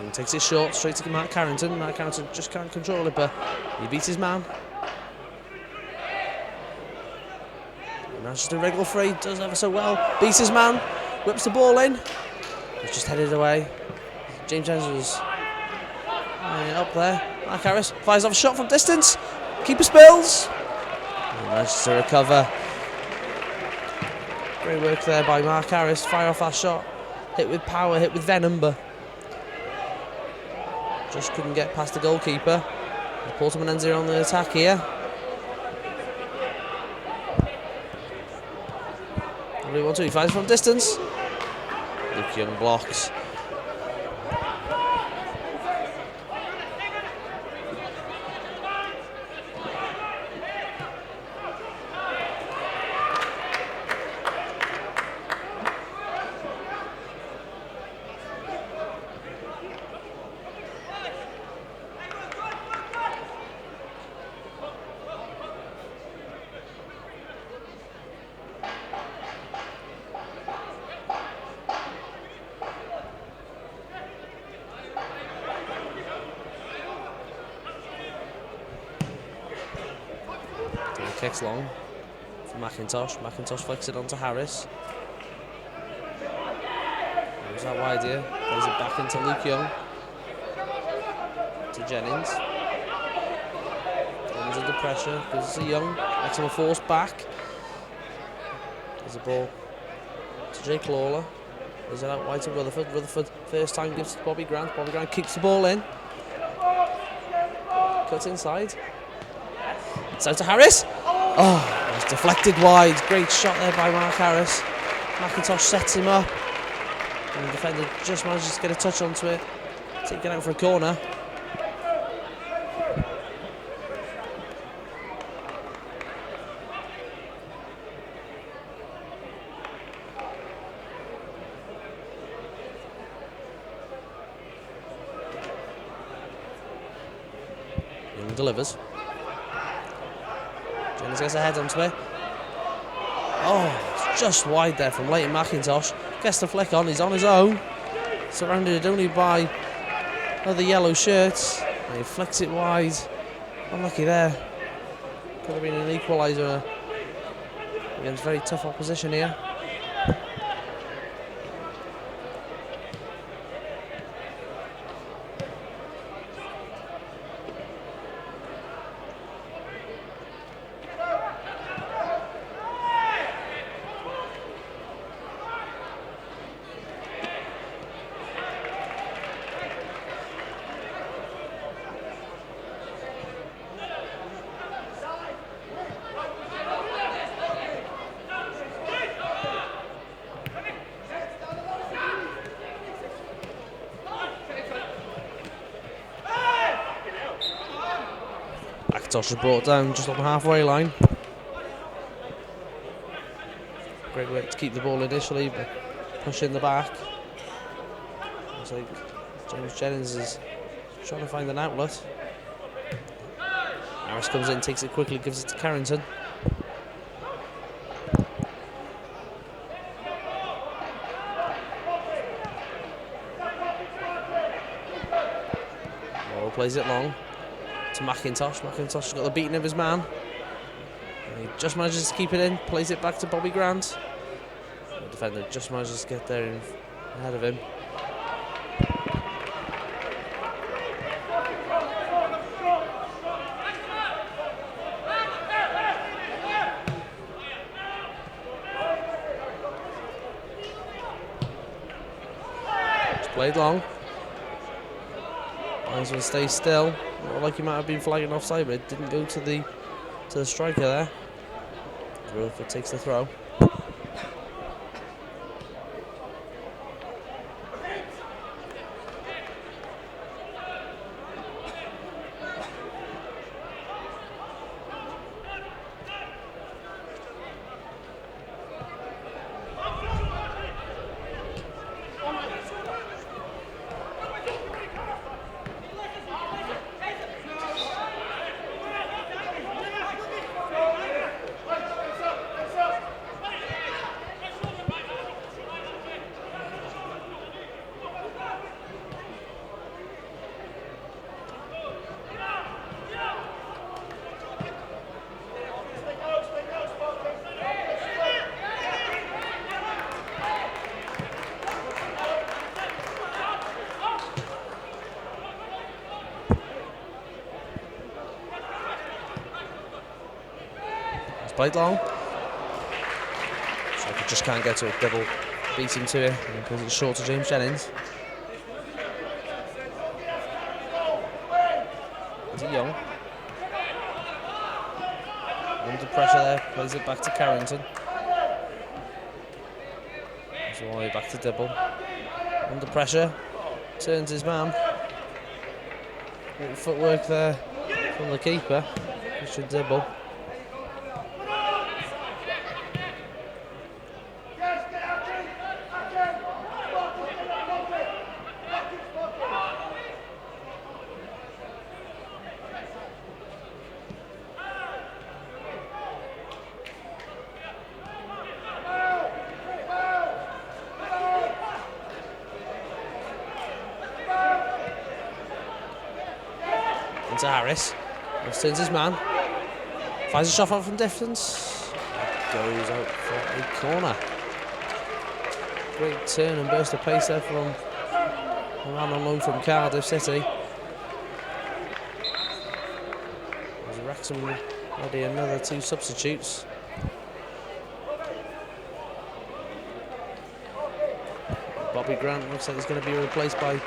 He takes it short, straight to Mark Carrington. Mark Carrington just can't control it, but he beats his man. Manchester regular free, does ever so well. Beats his man, whips the ball in. It's just headed away. James Jennings was up there. Mark Harris fires off a shot from distance. Keeper spills. He manages to recover. Great work there by Mark Harris. Fire off that shot. Hit with power, hit with venom, but just couldn't get past the goalkeeper. Portimonense are on the attack here. 3-1-2, he fires from distance. Luke Young blocks. Kicks long for McIntosh. McIntosh flicks it onto Harris. Goes out wide here. Plays it back into Luke Young. To Jennings. Jennings under pressure. Goes to Young. Makes him a force back. There's a ball to Jake Lawler. Plays it out wide to Rutherford. Rutherford first time gives to Bobby Grant. Bobby Grant keeps the ball in. Cuts inside. It's out to Harris. Oh, it's deflected wide. Great shot there by Mark Harris. McIntosh sets him up. And the defender just manages to get a touch onto it. Take it out for a corner. delivers. Jennings gets a head onto it. Oh, it's just wide there from Leighton McIntosh. Gets the flick on, he's on his own. Surrounded only by other yellow shirts. And he flicks it wide. Unlucky there. Could have been an equaliser against very tough opposition here. McIntosh is brought down just on the halfway line. Great work to keep the ball initially, but push in the back. Looks like James Jennings is trying to find an outlet. Harris comes in, takes it quickly, gives it to Carrington. Morrow plays it long to McIntosh. McIntosh got the beating of his man. And he just manages to keep it in, plays it back to Bobby Grant. The defender just manages to get there ahead of him. It's played long. Might as well stay still. Not like he might have been flagging offside, but it didn't go to the striker there. Rutherford takes the throw. Played long. Striker just can't get to it. Double beating to it and pulls it short to James Jennings. Is it Young? Under pressure there, plays it back to Carrington. That's all the way back to Dibble. Under pressure, turns his man. Great footwork there from the keeper, Christian Dibble. To Harris, turns his man, finds a shot out from distance, goes out for a corner. Great turn and burst of pace there from a man on loan from Cardiff City. There's Wrexham ready another two substitutes. Bobby Grant looks like he's going to be replaced by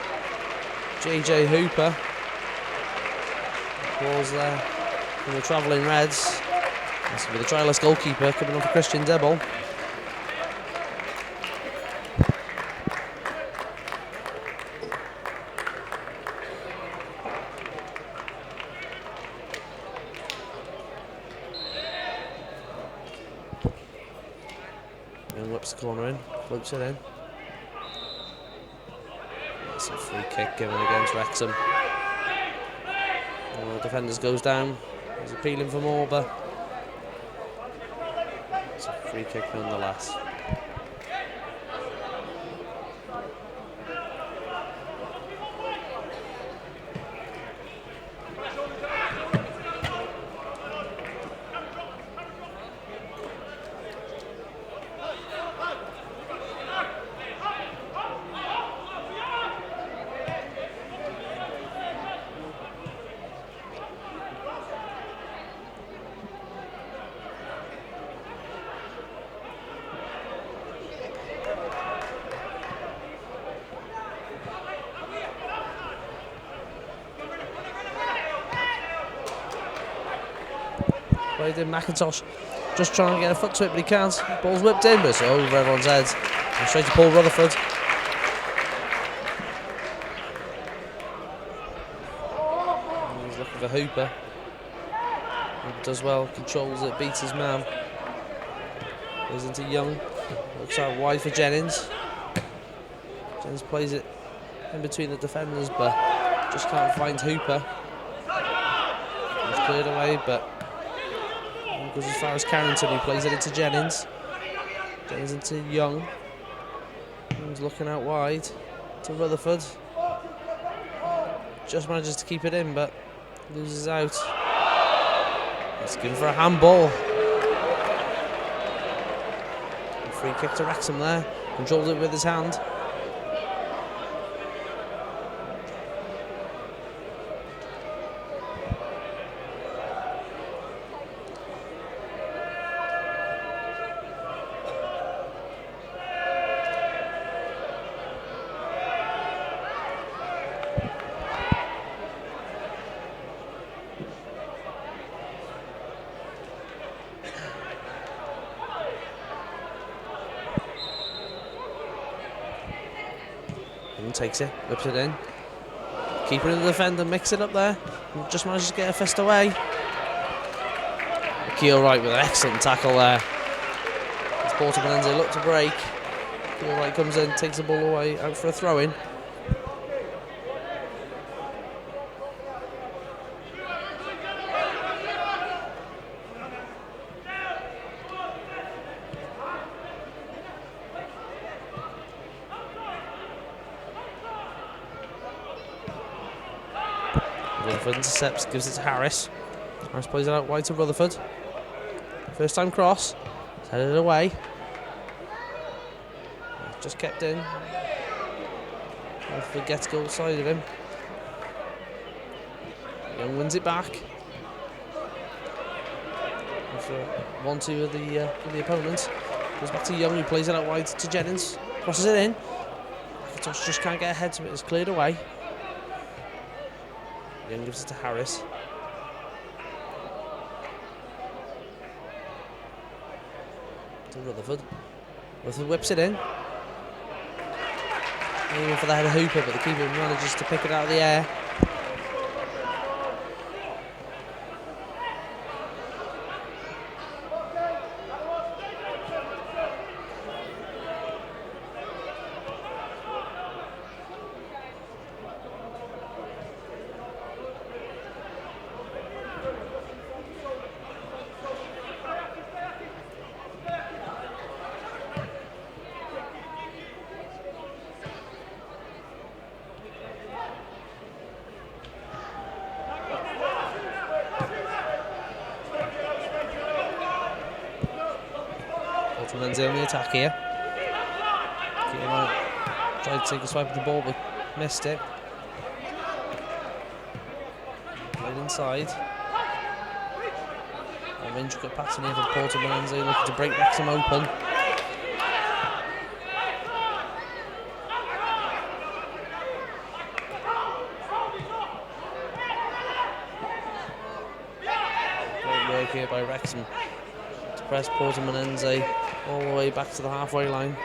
JJ Hooper. Balls there from the travelling Reds. This will be the trialist goalkeeper coming on for Christian Dibble. And whips the corner in, floats it in. That's a free kick given against Wrexham. One of the defenders goes down. He's appealing for more, but it's a free kick nonetheless. Played in McIntosh, just trying to get a foot to it, but he can't. Ball's whipped in, but it's over everyone's heads. And straight to Paul Rutherford. And he's looking for Hooper. Hooper does well, controls it, beats his man. Goes into Young. Looks out wide for Jennings. Jennings plays it in between the defenders, but just can't find Hooper. He's cleared away, but goes as far as Carrington, who plays it into Jennings. Jennings into Young. Young's looking out wide to Rutherford. Just manages to keep it in, but loses out. It's given for a handball. A free kick to Wrexham there. Controls it with his hand. Takes it, whips it in. Keeper and the defender mix it up there. Just manages to get a fist away. Keel Wright with an excellent tackle there. As Portimonense look to break. Keel Wright comes in, takes the ball away, out for a throw-in. Rutherford intercepts, gives it to Harris. Harris plays it out wide to Rutherford. First time cross, he's headed away. Just kept in. Rutherford gets goal side of him. Young wins it back. After 1-2 of the opponent. Goes back to Young, who plays it out wide to Jennings. Crosses it in. McIntosh just can't get ahead to it, it's cleared away. Young gives it to Harris. To Rutherford. Rutherford whips it in. Aiming for the head of Hooper, but the keeper manages to pick it out of the air. Portimonense on the attack here. Tried to take a swipe at the ball, but missed it. Played inside. An intricate pattern here for Portimonense, looking to break Wrexham open. Great work here by Wrexham to press Portimonense all the way back to the halfway line.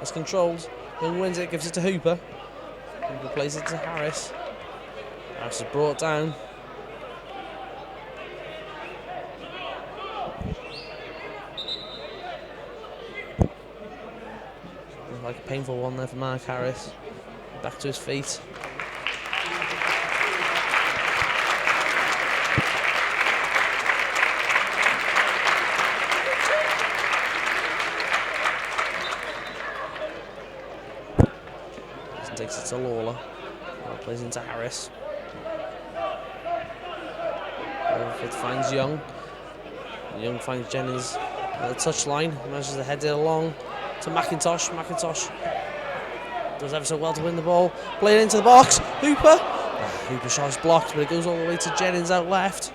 It's controlled. Young wins it, gives it to Hooper. Hooper plays it to Harris. Harris is brought down. Like a painful one there for Mark Harris. Back to his feet. to Lawler. Plays into Harris. It finds Young. Young finds Jennings at the touchline. Manages to head it along to McIntosh. McIntosh does ever so well to win the ball. Playing into the box. Hooper. Hooper shot's blocked, but it goes all the way to Jennings out left.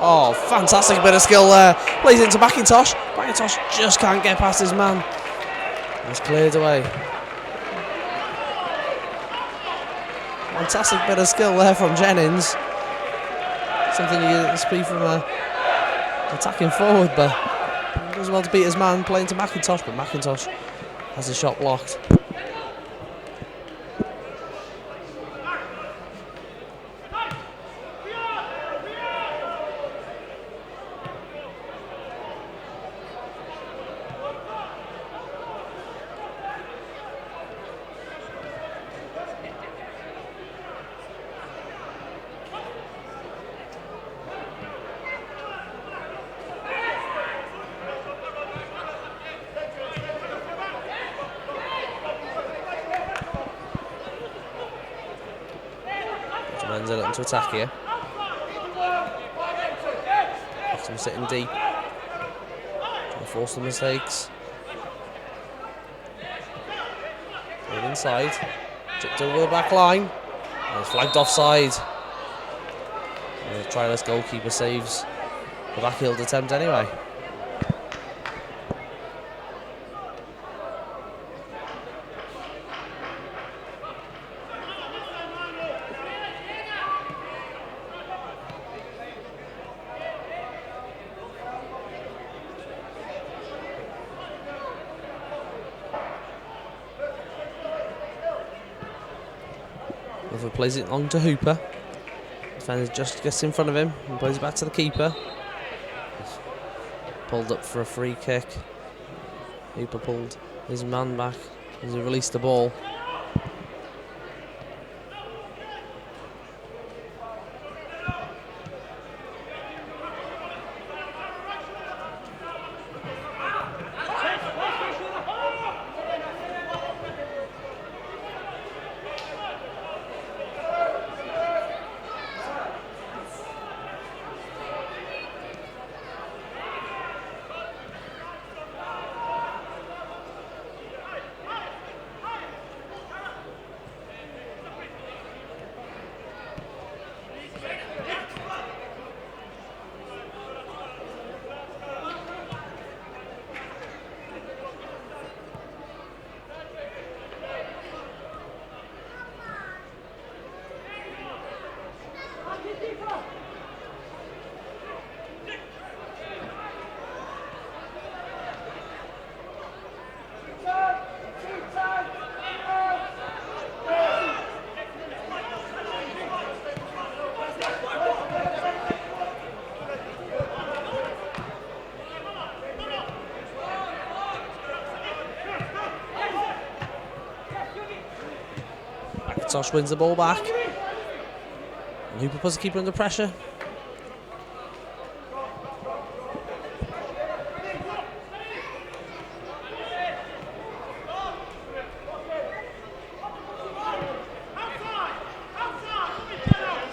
Oh, fantastic bit of skill there. Plays into McIntosh. McIntosh just can't get past his man. It's cleared away. Fantastic bit of skill there from Jennings. Something you expect from attacking forward, but he does well to beat his man, playing to McIntosh, but McIntosh has the shot blocked. Portimonense looking to attack here. Wrexham sitting deep. Trying to force the mistakes. Played inside. Tipped over the back line. And it's flagged offside. And the tryless goalkeeper saves the backfield attempt anyway. Hooper plays it long to Hooper. Defender just gets in front of him and plays it back to the keeper. Pulled up for a free kick. Hooper pulled his man back as he released the ball. McIntosh wins the ball back. And Hooper puts the keeper under pressure.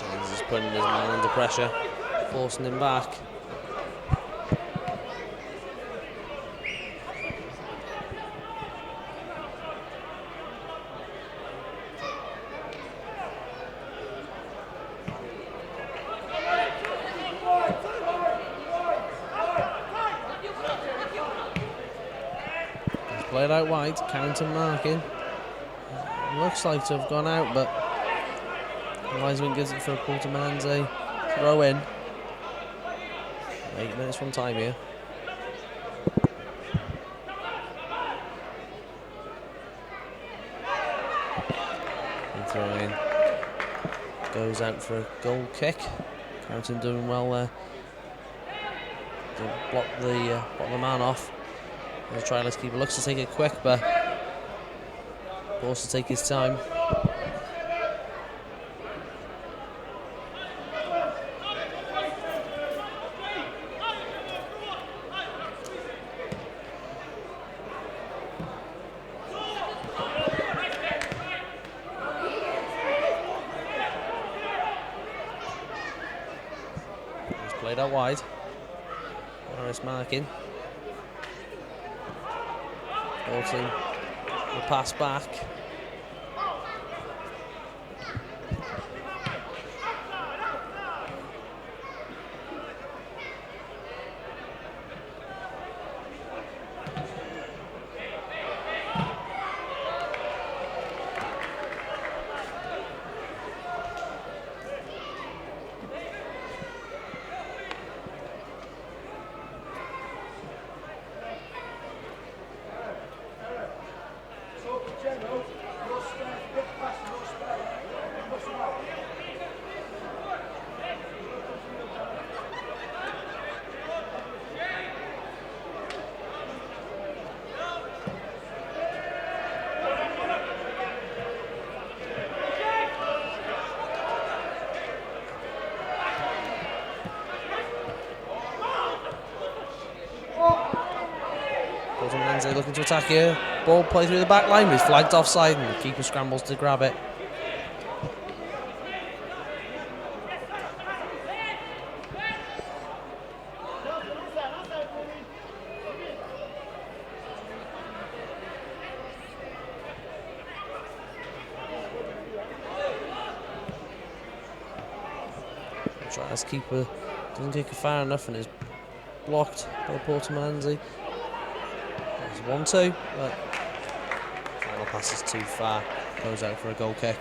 Jennings is putting his man under pressure, forcing him back. Played out wide, Carrington marking. Looks like to have gone out, but Wiseman gives it for a Portimonense throw in. 8 minutes from time here. And throw in. Goes out for a goal kick. Carrington doing well there. To block the man off. The tryless keeper looks to take it quick, but forced to take his time. Played out wide. Harris marking. Bolton will pass back. Portimonense looking to attack here. Ball played through the back line, but flagged offside, and the keeper scrambles to grab it. Tries keeper doesn't kick it far enough and is blocked by Portimonense. There's 1-2, but final pass is too far. Goes out for a goal kick.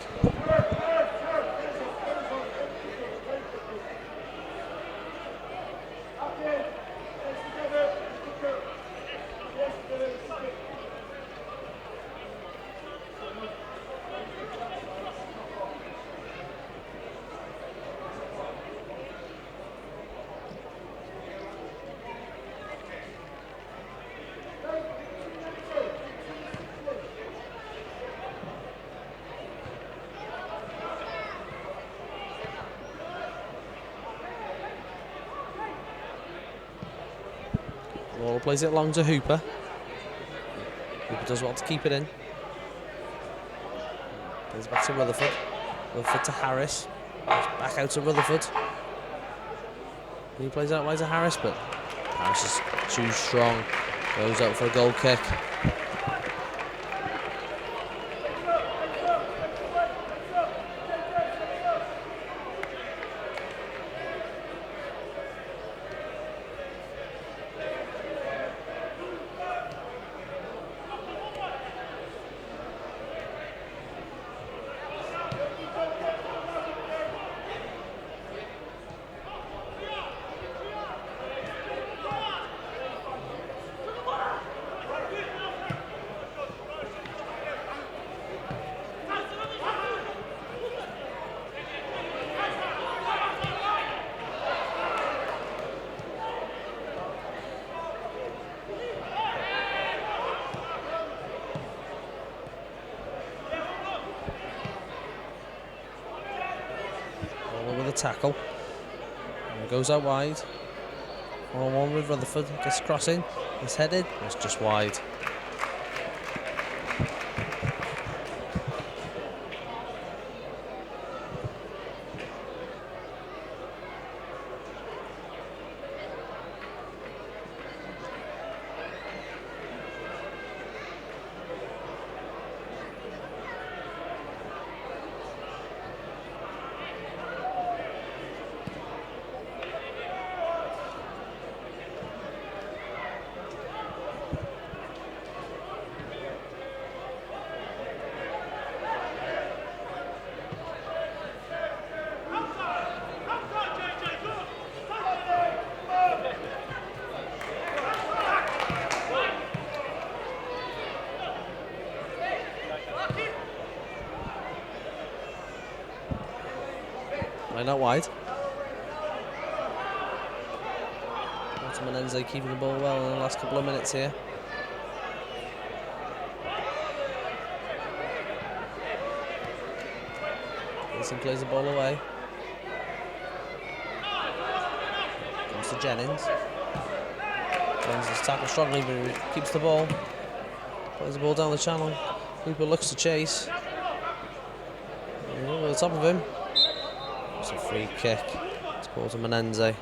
Laura plays it along to Hooper. Hooper does well to keep it in. Plays back to Rutherford. Rutherford to Harris. Back out to Rutherford. He plays out wide to Harris, but Harris is too strong. Goes out for a goal kick. Tackle. And it goes out wide. 1-on-1 with Rutherford. Gets crossing. It's headed. It's just wide. Line out wide. Portimonense keeping the ball well in the last couple of minutes here. Wilson plays the ball away. Comes to Jennings. Jennings is tackled strongly, but he keeps the ball. Plays the ball down the channel. Hooper looks to chase. Over the top of him. It's a free kick. It's Portimonense.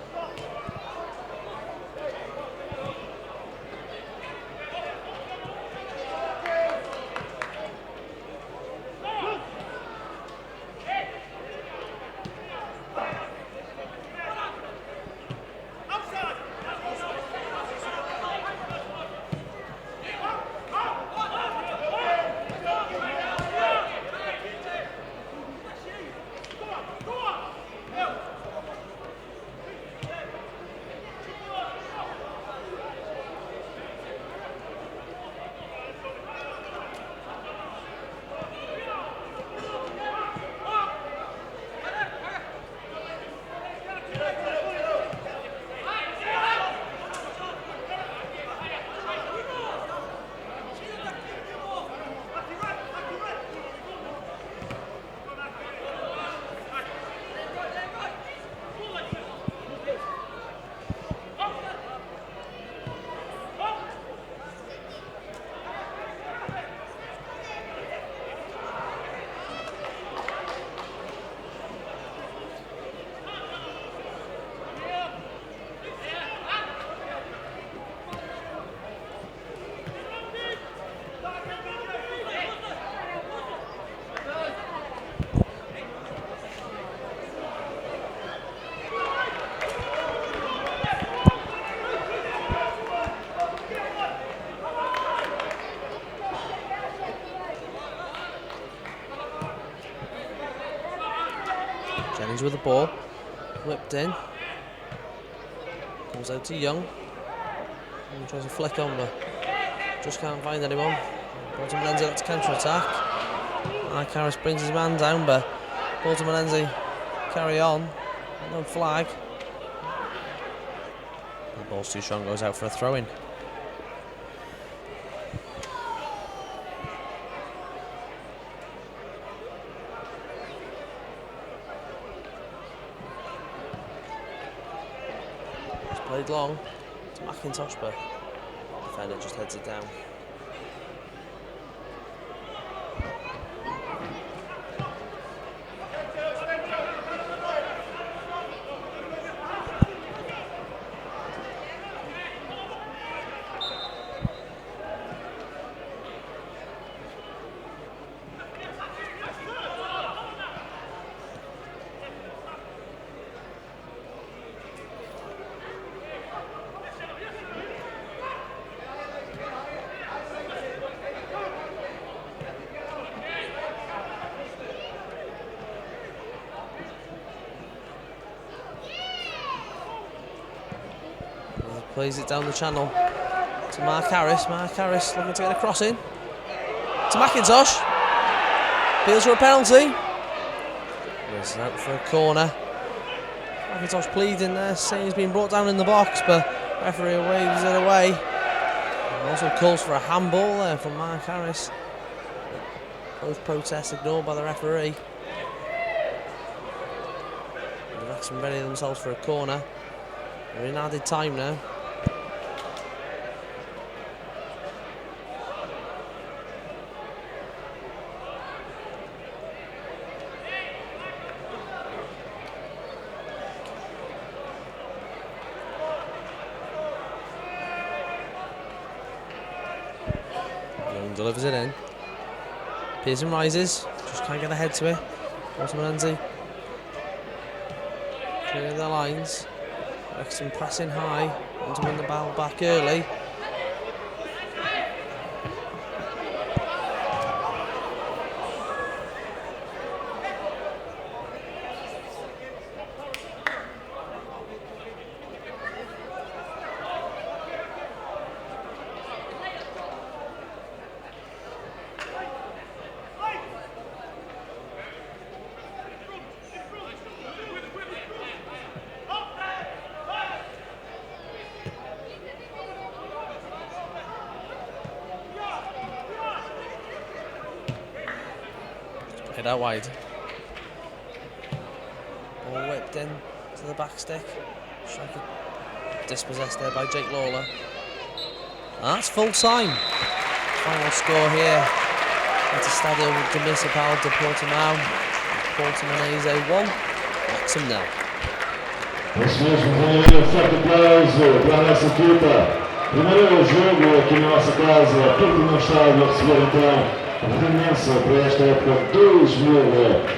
He's with the ball. Whipped in. Comes out to Young. And tries to flick on, but just can't find anyone. Portimonense up to counter-attack. Mark Harris brings his man down, but Portimonense carry on. No flag. The ball's too strong, goes out for a throw-in. It's played long to McIntosh, but the defender just heads it down. Plays it down the channel to Mark Harris. Mark Harris looking to get a cross in. To McIntosh. Appeals for a penalty. This is out for a corner. McIntosh pleading there, saying he's been brought down in the box, but referee waves it away. And also calls for a handball there from Mark Harris. Both protests ignored by the referee. The Wrexham ready themselves for a corner. We're in added time now. Young delivers it in. Pearson rises, just can't get ahead to it. Portimonense clear the lines. Wrexham pressing high, want to win the ball back early. Hit out wide. Ball whipped in to the back stick. Striker dispossessed there by Jake Lawler. And that's full time. Final score here at the Stadio Municipal de Portimão. Portimonense 1, Wrexham 0. Esse mesmo foi um forte aplauso para a nossa equipa. Primeiro jogo aqui na nossa casa, Portimonense a receber então a Portimonense para esta época 2000.